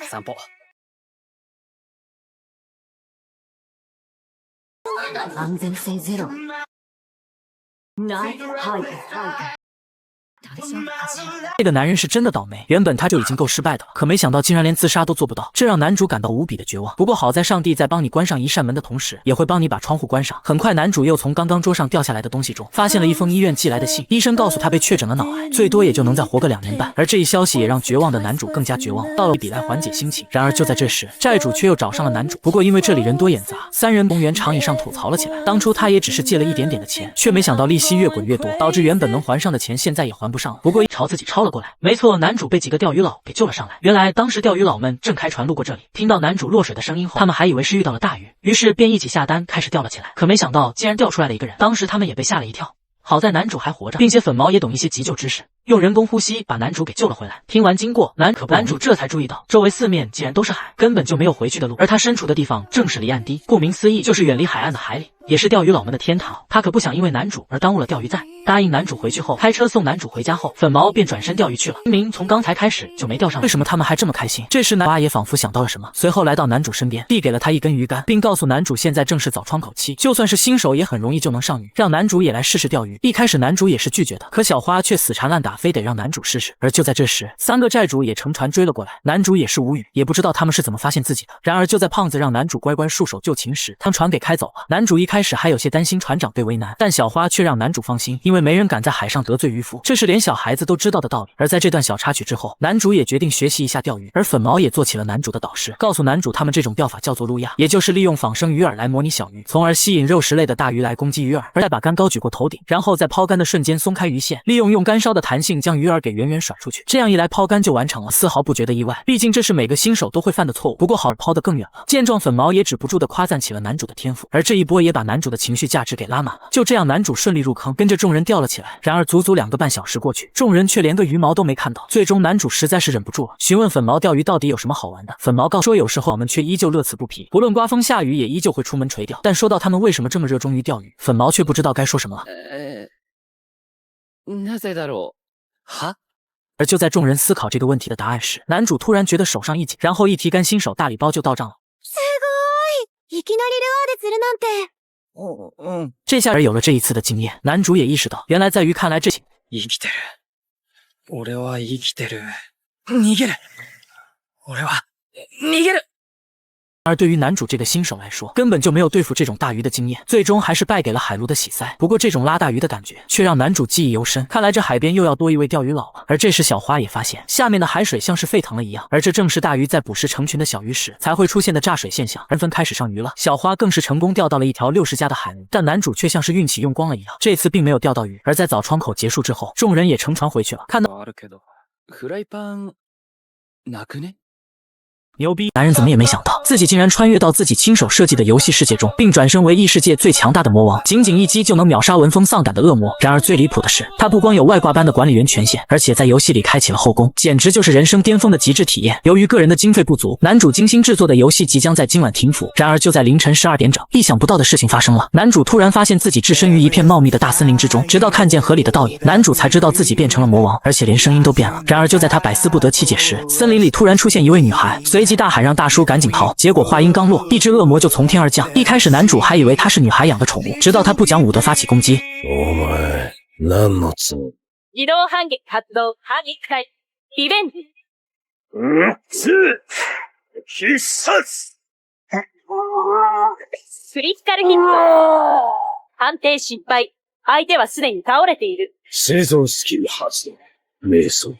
散歩。安全性ゼロ。这个男人是真的倒霉，原本他就已经够失败的，可没想到竟然连自杀都做不到，这让男主感到无比的绝望。不过好在上帝在帮你关上一扇门的同时，也会帮你把窗户关上。很快男主又从刚刚桌上掉下来的东西中发现了一封医院寄来的信，医生告诉他被确诊了脑癌，最多也就能再活个2年半。而这一消息也让绝望的男主更加绝望，到了笔来缓解心情。然而就在这时，债主却又找上了男主。不过因为这里人多眼杂，3人公园长椅上吐槽了起来。当初他也只是借了一点点的钱，却没想到利息越滚越多，导致原本能还上的钱现在也还不上了。不过朝自己抄了过来。没错，男主被几个钓鱼佬给救了上来。原来当时钓鱼佬们正开船路过这里，听到男主落水的声音后，他们还以为是遇到了大鱼，于是便一起下单开始钓了起来。可没想到竟然钓出来了一个人，当时他们也被吓了一跳。好在男主还活着，并且粉毛也懂一些急救知识，用人工呼吸把男主给救了回来。听完经过，男主这才注意到周围4面竟然都是海，根本就没有回去的路，而他身处的地方正是离岸低，顾名思义就是远离海岸的海里，也是钓鱼佬们的天堂。他可不想因为男主而耽误了钓鱼赛。答应男主回去后开车送男主回家后，粉毛便转身钓鱼去了。明明从刚才开始就没钓上，为什么他们还这么开心？这时男八也仿佛想到了什么，随后来到男主身边，递给了他一根鱼竿，并告诉男主现在正是早窗口期，就算是新手也很容易就能上鱼，让男主也来试试钓鱼。一开始男主也是拒绝的，可小花却死缠烂打，非得让男主试试。而就在这时，3个债主也乘船追了过来，男主也是无语，也不知道他们是怎么发现自己的。然而就在胖子让男主乖乖束手就擒时，他们船给开走了。男主一开始还有些担心船长被为难，但小花却让男主放心，因为没人敢在海上得罪渔夫，这是连小孩子都知道的道理。而在这段小插曲之后，男主也决定学习一下钓鱼，而粉毛也做起了男主的导师，告诉男主他们这种钓法叫做路亚，也就是利用仿生鱼饵来模拟小鱼，从而吸引肉食类的大鱼来攻击鱼饵，而再把竿高举过头顶，然后在抛竿的瞬间松开鱼线，利用竿梢的弹性将鱼饵给远远甩出去，这样一来抛竿就完成了，丝毫不觉得意外，毕竟这是每个新手都会犯的错误。不过好儿抛得更远了。见状，粉毛也止不住的夸赞起了男主的天赋，而这一波也把男主的情绪价值给拉满了。就这样，男主顺利入坑，跟着众人钓了起来。然而足足2个半小时过去，众人却连个鱼毛都没看到。最终男主实在是忍不住了，询问粉毛钓鱼到底有什么好玩的。粉毛告说有时候我们却依旧乐此不疲，不论刮风下雨也依旧会出门垂钓。但说到他们为什么这么热衷于钓鱼，粉毛却不知道该说什么了。なぜだろう？は？而就在众人思考这个问题的答案时，男主突然觉得手上一紧，然后一提竿，新手大礼包就到账了。すごい！いきなりルアーで釣るなんて。这下而有了这一次的经验，男主也意识到，原来在于看来这生きてる。俺は生きてる。逃げる。俺は逃げる。而对于男主这个新手来说，根本就没有对付这种大鱼的经验，最终还是败给了海陆的喜塞。不过这种拉大鱼的感觉却让男主记忆犹深，看来这海边又要多一位钓鱼佬了。而这时小花也发现下面的海水像是沸腾了一样，而这正是大鱼在捕食成群的小鱼时才会出现的炸水现象，纷纷开始上鱼了。小花更是成功钓到了一条60加的海鲈，但男主却像是运气用光了一样，这次并没有钓到鱼。而在早窗口结束之后，众人也乘船回去了。看到フライパンなくね？牛逼！男人怎么也没想到，自己竟然穿越到自己亲手设计的游戏世界中，并转身为异世界最强大的魔王，仅仅一击就能秒杀闻风丧胆的恶魔。然而最离谱的是，他不光有外挂般的管理员权限，而且在游戏里开启了后宫，简直就是人生巅峰的极致体验。由于个人的经费不足，男主精心制作的游戏即将在今晚停服。然而就在凌晨12点整，意想不到的事情发生了，男主突然发现自己置身于一片茂密的大森林之中，直到看见河里的倒影，男主才知道自己变成了魔王，而且连声音都变了。然而就在他百思不得其解时，森林里突然出现一位女孩，随即大喊让大叔赶紧逃。结果话音刚落，一只恶魔就从天而降。一开始男主还以为他是女孩养的宠物，直到他不讲武德发起攻击。お前、何の罪？自動反撃発動、反撃開始。リベンジ。必殺！クリティカルヒット。判定失敗。相手はすでに倒れている。生存スキル発動。瞑想。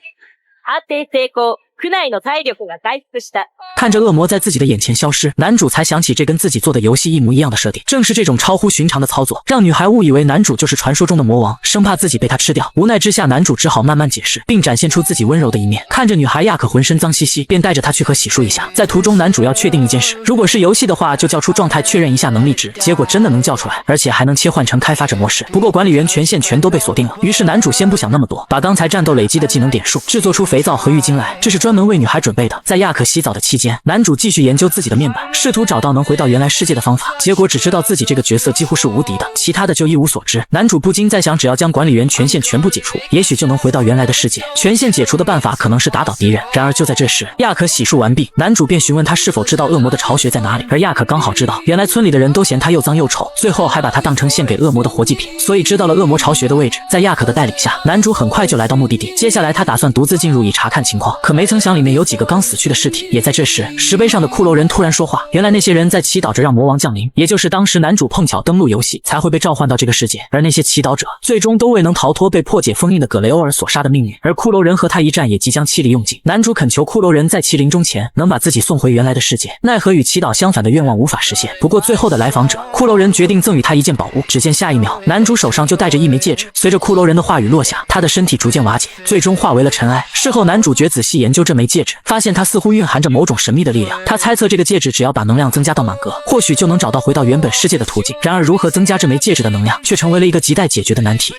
判定成功。区内の体力が回復した。看着恶魔在自己的眼前消失，男主才想起这跟自己做的游戏一模一样的设定。正是这种超乎寻常的操作，让女孩误以为男主就是传说中的魔王，生怕自己被他吃掉。无奈之下，男主只好慢慢解释，并展现出自己温柔的一面。看着女孩亚可浑身脏兮兮，便带着她去和洗漱一下。在途中，男主要确定一件事，如果是游戏的话，就叫出状态确认一下能力值。结果真的能叫出来，而且还能切换成开发者模式。不过管理员权限全都被锁定了，于是男主先不想那么多，把刚才战斗累积的技能点数制作出肥皂和浴巾来，这是专门为女孩准备的。在亚可洗澡的期间，男主继续研究自己的面板，试图找到能回到原来世界的方法。结果只知道自己这个角色几乎是无敌的，其他的就一无所知。男主不禁在想，只要将管理员权限全部解除，也许就能回到原来的世界。权限解除的办法可能是打倒敌人。然而就在这时，亚可洗漱完毕，男主便询问他是否知道恶魔的巢穴在哪里。而亚可刚好知道，原来村里的人都嫌他又脏又丑，最后还把他当成献给恶魔的活祭品，所以知道了恶魔巢穴的位置。在亚可的带领下，男主很快就来到目的地。接下来他打算独自进入以查看情况，可没曾想里面有几个刚死去的尸体。也在这时，石碑上的骷髅人突然说话，原来那些人在祈祷着让魔王降临，也就是当时男主碰巧登录游戏才会被召唤到这个世界。而那些祈祷者最终都未能逃脱被破解封印的葛雷欧尔所杀的命运，而骷髅人和他一战也即将气力用尽。男主恳求骷髅人在其临终前能把自己送回原来的世界，奈何与祈祷相反的愿望无法实现。不过最后的来访者骷髅人决定赠予他一件宝物，只见下一秒，男主手上就戴着一枚戒指。随着骷髅人的话语落下，他的身体逐渐瓦解，最终化为了尘埃。事后男主角仔细研究这枚戒指，发现它似乎蕴含着某种神秘的力量。他猜测这个戒指只要把能量增加到满格，或许就能找到回到原本世界的途径。然而如何增加这枚戒指的能量，却成为了一个亟待解决的难题。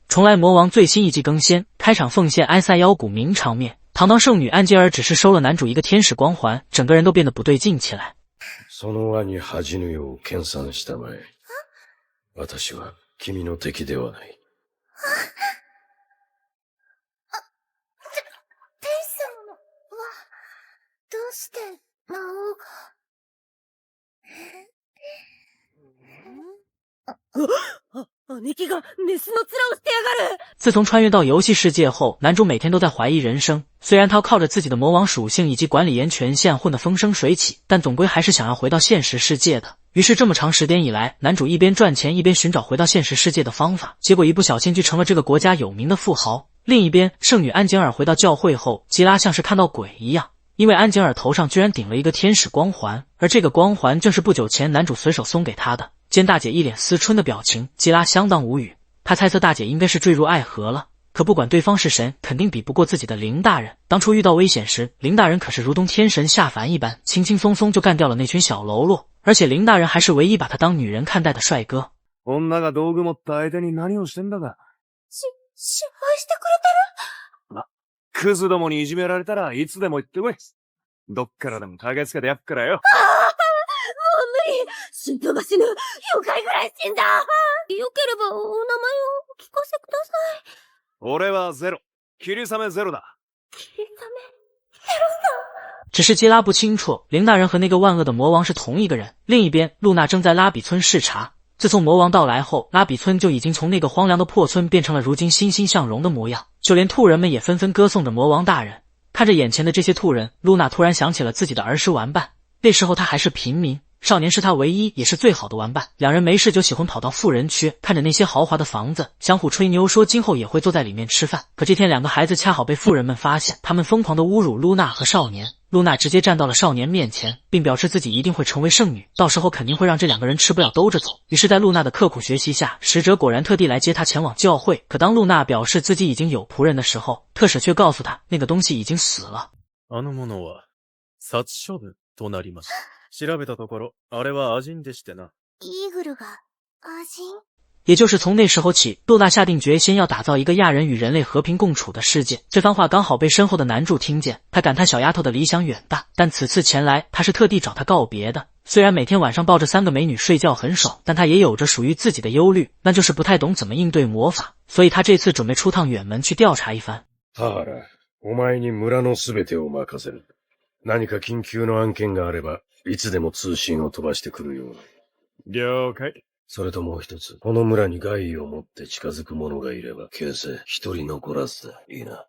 重来魔王最新一季更新，开场奉献埃塞妖骨名场面，堂堂圣女安吉尔只是收了男主一个天使光环，整个人都变得不对劲起来。その輪に恥じぬよう研鑽したまえ。私は君の敵ではない。天様は、どうして魔王が。兄貴がメスの面をしてやがる。自从穿越到游戏世界后，男主每天都在怀疑人生。虽然他靠着自己的魔王属性以及管理员权限混得风生水起，但总归还是想要回到现实世界的。于是这么长时间以来，男主一边赚钱一边寻找回到现实世界的方法，结果一不小心就成了这个国家有名的富豪。另一边，圣女安吉尔回到教会后，基拉像是看到鬼一样，因为安吉尔头上居然顶了一个天使光环，而这个光环正是不久前男主随手送给他的。见大姐一脸思春的表情，基拉相当无语。他猜测大姐应该是坠入爱河了，可不管对方是神，肯定比不过自己的林大人。当初遇到危险时，林大人可是如同天神下凡一般，轻轻松松就干掉了那群小喽啰，而且林大人还是唯一把他当女人看待的帅哥。女が道具持った相手に何をしてんだか。支配してくれてる？ま、クズどもにいじめられたらいつでも言ってこい。どっからでも駆けつけてやっからよ。神父が死ぬ。4回ぐらい死んだ。よければお名前をお聞かせください。俺はゼロ。霧雨ゼロだ。霧雨ゼロさん。只是基拉不清楚，林大人和那个万恶的魔王是同一个人。另一边，露娜正在拉比村视察。自从魔王到来后，拉比村就已经从那个荒凉的破村变成了如今欣欣向荣的模样，就连兔人们也纷纷歌颂着魔王大人。看着眼前的这些兔人，露娜突然想起了自己的儿时玩伴，那时候他还是平民。少年是他唯一也是最好的玩伴，两人没事就喜欢跑到富人区，看着那些豪华的房子，相互吹牛说今后也会坐在里面吃饭。可这天两个孩子恰好被富人们发现，他们疯狂地侮辱露娜和少年。露娜直接站到了少年面前，并表示自己一定会成为圣女，到时候肯定会让这两个人吃不了兜着走。于是在露娜的刻苦学习下，使者果然特地来接她前往教会。可当露娜表示自己已经有仆人的时候，特使却告诉她那个东西已经死了。あのものは殺処分となります。調べたところ、あれはアジンでしてな。イーグルがアジン？也就是从那时候起，露娜下定决心要打造一个亚人与人类和平共处的世界。这番话刚好被身后的男主听见，他感叹小丫头的理想远大，但此次前来他是特地找她告别的。虽然每天晚上抱着3个美女睡觉很爽，但他也有着属于自己的忧虑，那就是不太懂怎么应对魔法，所以他这次准备出趟远门去调查一番。ハーラ、お前に村のすべてを任せる。何か緊急の案件があれば、いつでも通信を飛ばしてくるように。了解。それともう一つ、この村に害意を持って近づく者がいれば、形成一人残らずだ。いいな。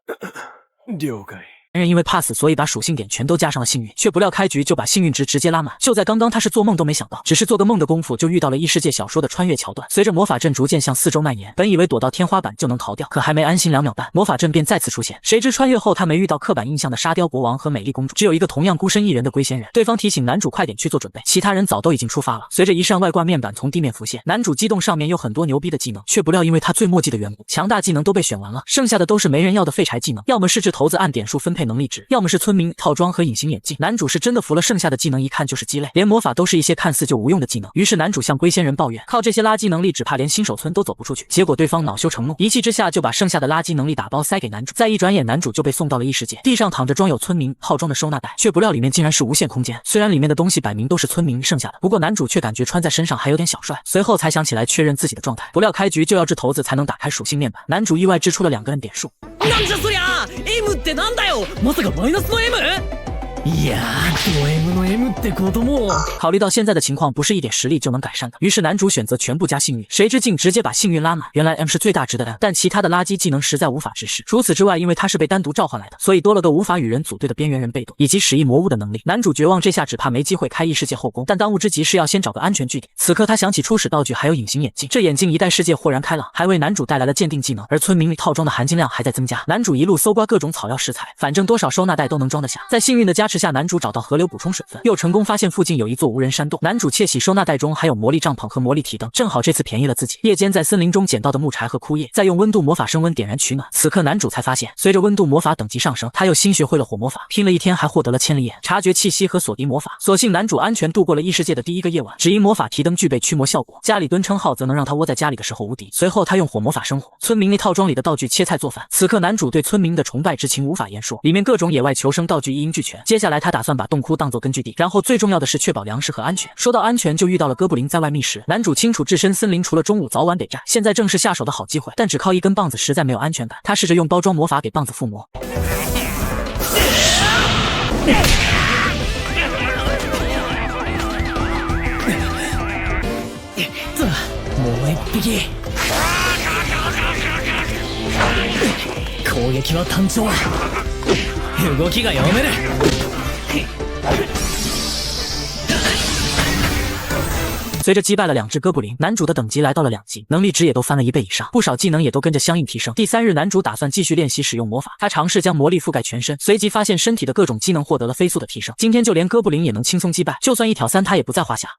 了解。男人因为怕死，所以把属性点全都加上了幸运，却不料开局就把幸运值直接拉满。就在刚刚，他是做梦都没想到，只是做个梦的功夫，就遇到了异世界小说的穿越桥段。随着魔法阵逐渐向四周蔓延，本以为躲到天花板就能逃掉，可还没安心2秒半，魔法阵便再次出现。谁知穿越后，他没遇到刻板印象的沙雕国王和美丽公主，只有一个同样孤身一人的龟仙人。对方提醒男主快点去做准备，其他人早都已经出发了。随着一扇外挂面板从地面浮现，男主激动上面有很多牛逼的技能，却不料因为他最墨迹的缘故，强大技能都被选完了，剩下的都是没人要的废柴技能，要么是掷骰子按点数分配能力值，要么是村民套装和隐形眼镜。男主是真的服了，剩下的技能一看就是鸡肋，连魔法都是一些看似就无用的技能。于是男主向龟仙人抱怨，靠这些垃圾能力只怕连新手村都走不出去。结果对方恼羞成怒，一气之下就把剩下的垃圾能力打包塞给男主。再一转眼，男主就被送到了异世界，地上躺着装有村民套装的收纳袋，却不料里面竟然是无限空间。虽然里面的东西摆明都是村民剩下的，不过男主却感觉穿在身上还有点小帅。随后才想起来确认自己的状态，不料开局就要掷骰子才能打开属性面板，男主意外掷出了2个人点数。なんじゃそりゃ M ってなんだよ、まさかマイナスの M？ いやー、ド M の M ってことも。考虑到现在的情况不是一点实力就能改善的，于是男主选择全部加幸运，谁知竟直接把幸运拉满。原来 M 是最大值的 M， 但其他的垃圾技能实在无法直视。除此之外，因为他是被单独召唤来的，所以多了个无法与人组队的边缘人被动，以及使役魔物的能力。男主绝望，这下只怕没机会开异世界后宫，但当务之急是要先找个安全据点。此刻他想起初始道具还有隐形眼镜，这眼镜一戴世界豁然开朗，还为男主带来了鉴定技能，而村民里套装的含金量还在增加。男主一路搜刮各种草药食材，反正多少收纳袋都能装得下。在幸运的加持下，男主找到河流补充水分，又成功发现附近有一座无人山洞。男主窃喜收纳袋中还有魔力帐篷和魔力提灯，正好这次便宜了自己。夜间在森林中捡到的木柴和枯叶，再用温度魔法升温点燃取暖。此刻男主才发现，随着温度魔法等级上升，他又新学会了火魔法，拼了一天还获得了千里眼、察觉气息和锁敌魔法。所幸男主安全度过了异世界的第一个夜晚，只因魔法提灯具备驱魔效果，家里蹲称号则能让他窝在家里的时候无敌。随后他用火魔法生火，村民那套装里的道具切菜做饭。此刻男主对村民的崇拜之情无法言说，里面各种野外求生道具一应俱全。接下下来他打算把洞窟当作根据地，然后最重要的是确保粮食和安全。说到安全，就遇到了哥布林在外觅食。男主清楚置身森林除了中午早晚得战，现在正是下手的好机会，但只靠一根棒子实在没有安全感。他试着用包装魔法给棒子附魔。もう一匹。攻撃は単調。動きが読める。随着击败了2只哥布林，男主的等级来到了2级，能力值也都翻了1倍以上，不少技能也都跟着相应提升。第3日，男主打算继续练习使用魔法，他尝试将魔力覆盖全身，随即发现身体的各种机能获得了飞速的提升。今天就连哥布林也能轻松击败，就算1挑3他也不在话下。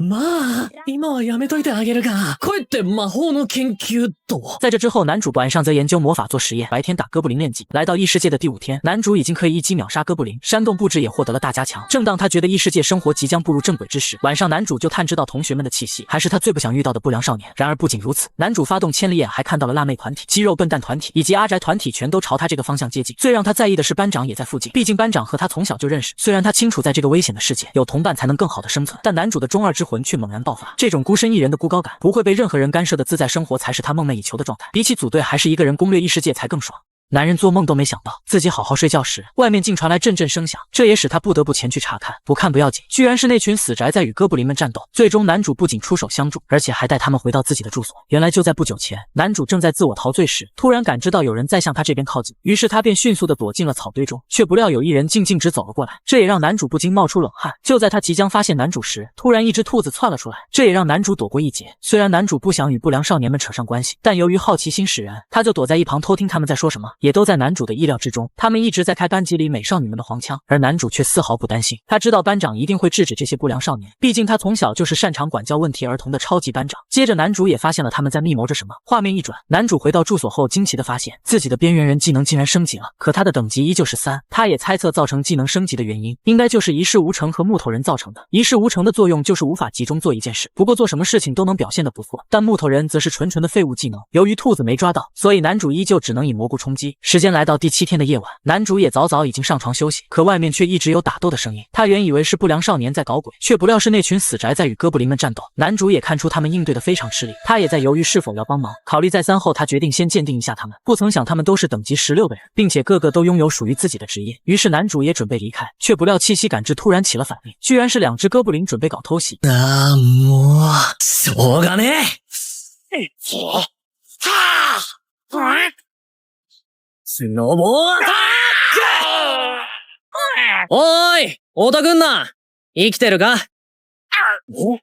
まあ、今はやめといてあげるが、帰って魔法の研究と。在这之后，男主晚上则研究魔法做实验，白天打哥布林练级。来到异世界的第5天，男主已经可以一击秒杀哥布林，山洞布置也获得了大加强。正当他觉得异世界生活即将步入正轨之时，晚上男主就探知到同学们的气息，还是他最不想遇到的不良少年。然而不仅如此，男主发动千里眼，还看到了辣妹团体、肌肉笨蛋团体以及阿宅团体全都朝他这个方向接近。最让他在意的是班长也在附近，毕竟班长和他从小就认识。虽然他清楚在这个危险的世界，有同伴才能更好的生存，但男主的中二之魂却猛然爆发。这种孤身一人的孤高感，不会被任何人干涉的自在生活，才是他梦寐以求的状态。比起组队，还是一个人攻略异世界才更爽。男人做梦都没想到，自己好好睡觉时，外面竟传来阵阵声响，这也使他不得不前去查看。不看不要紧，居然是那群死宅在与哥布林们战斗。最终，男主不仅出手相助，而且还带他们回到自己的住所。原来就在不久前，男主正在自我陶醉时，突然感知到有人在向他这边靠近，于是他便迅速地躲进了草堆中，却不料有一人竟径直走了过来，这也让男主不禁冒出冷汗。就在他即将发现男主时，突然一只兔子窜了出来，这也让男主躲过一劫。虽然男主不想与不良少年们扯上关系，但由于好奇心使然，他就躲在一旁偷听他们在说什么，也都在男主的意料之中。他们一直在开班级里美少女们的黄腔，而男主却丝毫不担心。他知道班长一定会制止这些不良少年，毕竟他从小就是擅长管教问题儿童的超级班长。接着男主也发现了他们在密谋着什么。画面一转，男主回到住所后，惊奇地发现自己的边缘人技能竟然升级了，可他的等级依旧是3。他也猜测造成技能升级的原因，应该就是一事无成和木头人造成的。一事无成的作用就是无法集中做一件事，不过做什么事情都能表现得不错。但木头人则是纯纯的废物技能，由于兔子没抓到，所以男主依旧只能以蘑菇充饥。时间来到第7天的夜晚，男主也早早已经上床休息，可外面却一直有打斗的声音。他原以为是不良少年在搞鬼，却不料是那群死宅在与哥布林们战斗。男主也看出他们应对的非常吃力，他也在犹豫是否要帮忙。考虑再三后，他决定先鉴定一下他们。不曾想他们都是等级16的人，并且个个都拥有属于自己的职业。于是男主也准备离开，却不料气息感知突然起了反应，居然是2只哥布林准备搞偷袭。もう、しょうがねえ。スノボアタック！おーい、太田くんな、生きてるか？はる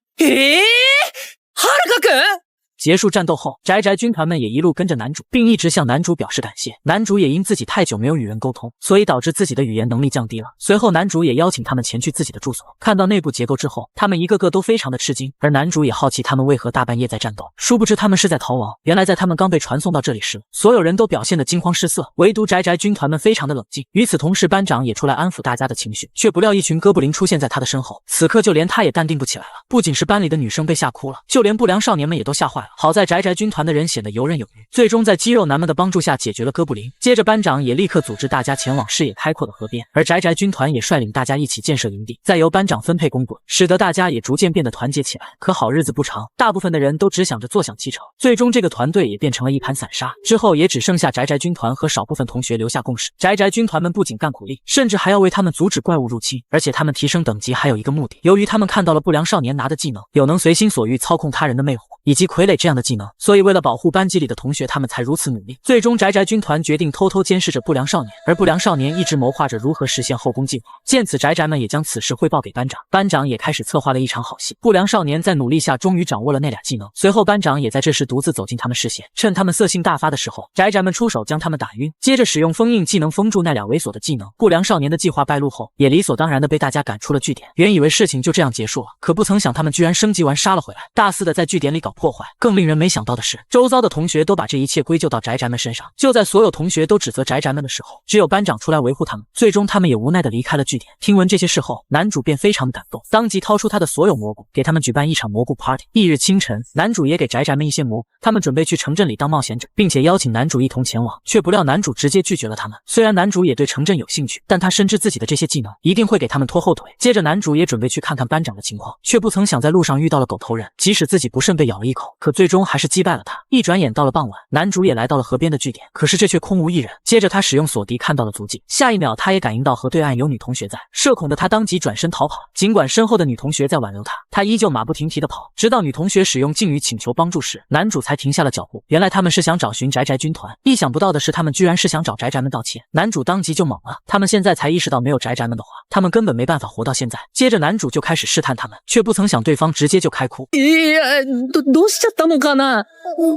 かくん？结束战斗后，宅宅军团们也一路跟着男主，并一直向男主表示感谢。男主也因自己太久没有与人沟通，所以导致自己的语言能力降低了。随后男主也邀请他们前去自己的住所，看到内部结构之后，他们一个个都非常的吃惊，而男主也好奇他们为何大半夜在战斗。殊不知他们是在逃亡。原来在他们刚被传送到这里时，所有人都表现得惊慌失色，唯独宅宅军团们非常的冷静。与此同时，班长也出来安抚大家的情绪，却不料一群哥布林出现在他的身后。此刻就连他也淡定不起来了，不仅是班里的女生被吓哭了，就连不良少年们也都吓坏了。好在宅宅军团的人显得游刃有余，最终在肌肉男们的帮助下解决了哥布林。接着班长也立刻组织大家前往视野开阔的河边，而宅宅军团也率领大家一起建设营地，再由班长分配工作，使得大家也逐渐变得团结起来。可好日子不长，大部分的人都只想着坐享其成，最终这个团队也变成了一盘散沙。之后也只剩下宅宅军团和少部分同学留下共识。宅宅军团们不仅干苦力，甚至还要为他们阻止怪物入侵，而且他们提升等级还有一个目的，由于他们看到了不良少年拿的技能，有能随心所欲操控他人的魅惑以及傀儡这样的技能，所以为了保护班级里的同学，他们才如此努力。最终宅宅军团决定偷偷监视着不良少年，而不良少年一直谋划着如何实现后宫计划。见此，宅宅们也将此事汇报给班长，班长也开始策划了一场好戏。不良少年在努力下终于掌握了那俩技能，随后班长也在这时独自走进他们视线，趁他们色性大发的时候，宅宅们出手将他们打晕，接着使用封印技能封住那俩猥琐的技能。不良少年的计划败露后，也理所当然的被大家赶出了据点。原以为事情就这样结束了，可不曾想他们居然升级完杀了回来，大肆的在据点里搞破坏，更更令人没想到的是，周遭的同学都把这一切归咎到宅宅们身上。就在所有同学都指责宅宅们的时候，只有班长出来维护他们。最终他们也无奈地离开了据点。听闻这些事后，男主便非常的感动，当即掏出他的所有蘑菇，给他们举办一场蘑菇 party。翌日清晨，男主也给宅宅们一些蘑菇，他们准备去城镇里当冒险者，并且邀请男主一同前往，却不料男主直接拒绝了他们。虽然男主也对城镇有兴趣，但他深知自己的这些技能一定会给他们拖后腿。接着男主也准备去看看班长的情况，却不曾想在路上遇到了狗头人，即使自己不慎被咬了一口，可最终还是击败了他。一转眼到了傍晚，男主也来到了河边的据点，可是这却空无一人。接着他使用锁敌看到了足迹，下一秒他也感应到河对岸有女同学在，社恐的他当即转身逃跑。尽管身后的女同学在挽留他，他依旧马不停蹄地跑，直到女同学使用敬语请求帮助时，男主才停下了脚步。原来他们是想找寻宅宅军团，意想不到的是他们居然是想找宅宅们道歉。男主当即就懵了，他们现在才意识到没有宅宅们的话，他们根本没办法活到现在。接着男主就开始试探他们，却不曾想对方直接就开哭。どうしちゃったのかな。ど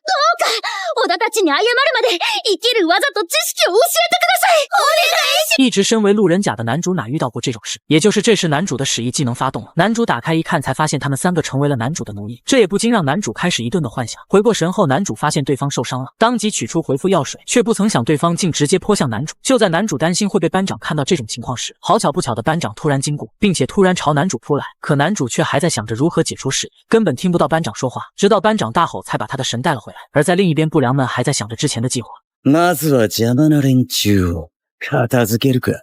うか小田たちに謝るまで生きる技と知識を教えてください。お願いします。一直身为路人甲的男主哪遇到过这种事？也就是这时男主的使役技能发动了，男主打开一看，才发现他们三个成为了男主的奴役，这也不禁让男主开始一顿的幻想。回过神后，男主发现对方受伤了，当即取出回复药水，却不曾想对方竟直接泼向男主。就在男主担心会被班长看到这种情况时，好巧不巧的班长突然经过，并且突然朝男主扑来，可男主却还在想着如何解除使役，根本听不到班长说话，直到班长大吼才把他的神带了回来。而在另一边，不良们还在想着之前的计划。まずは邪魔な連中を片付けるか。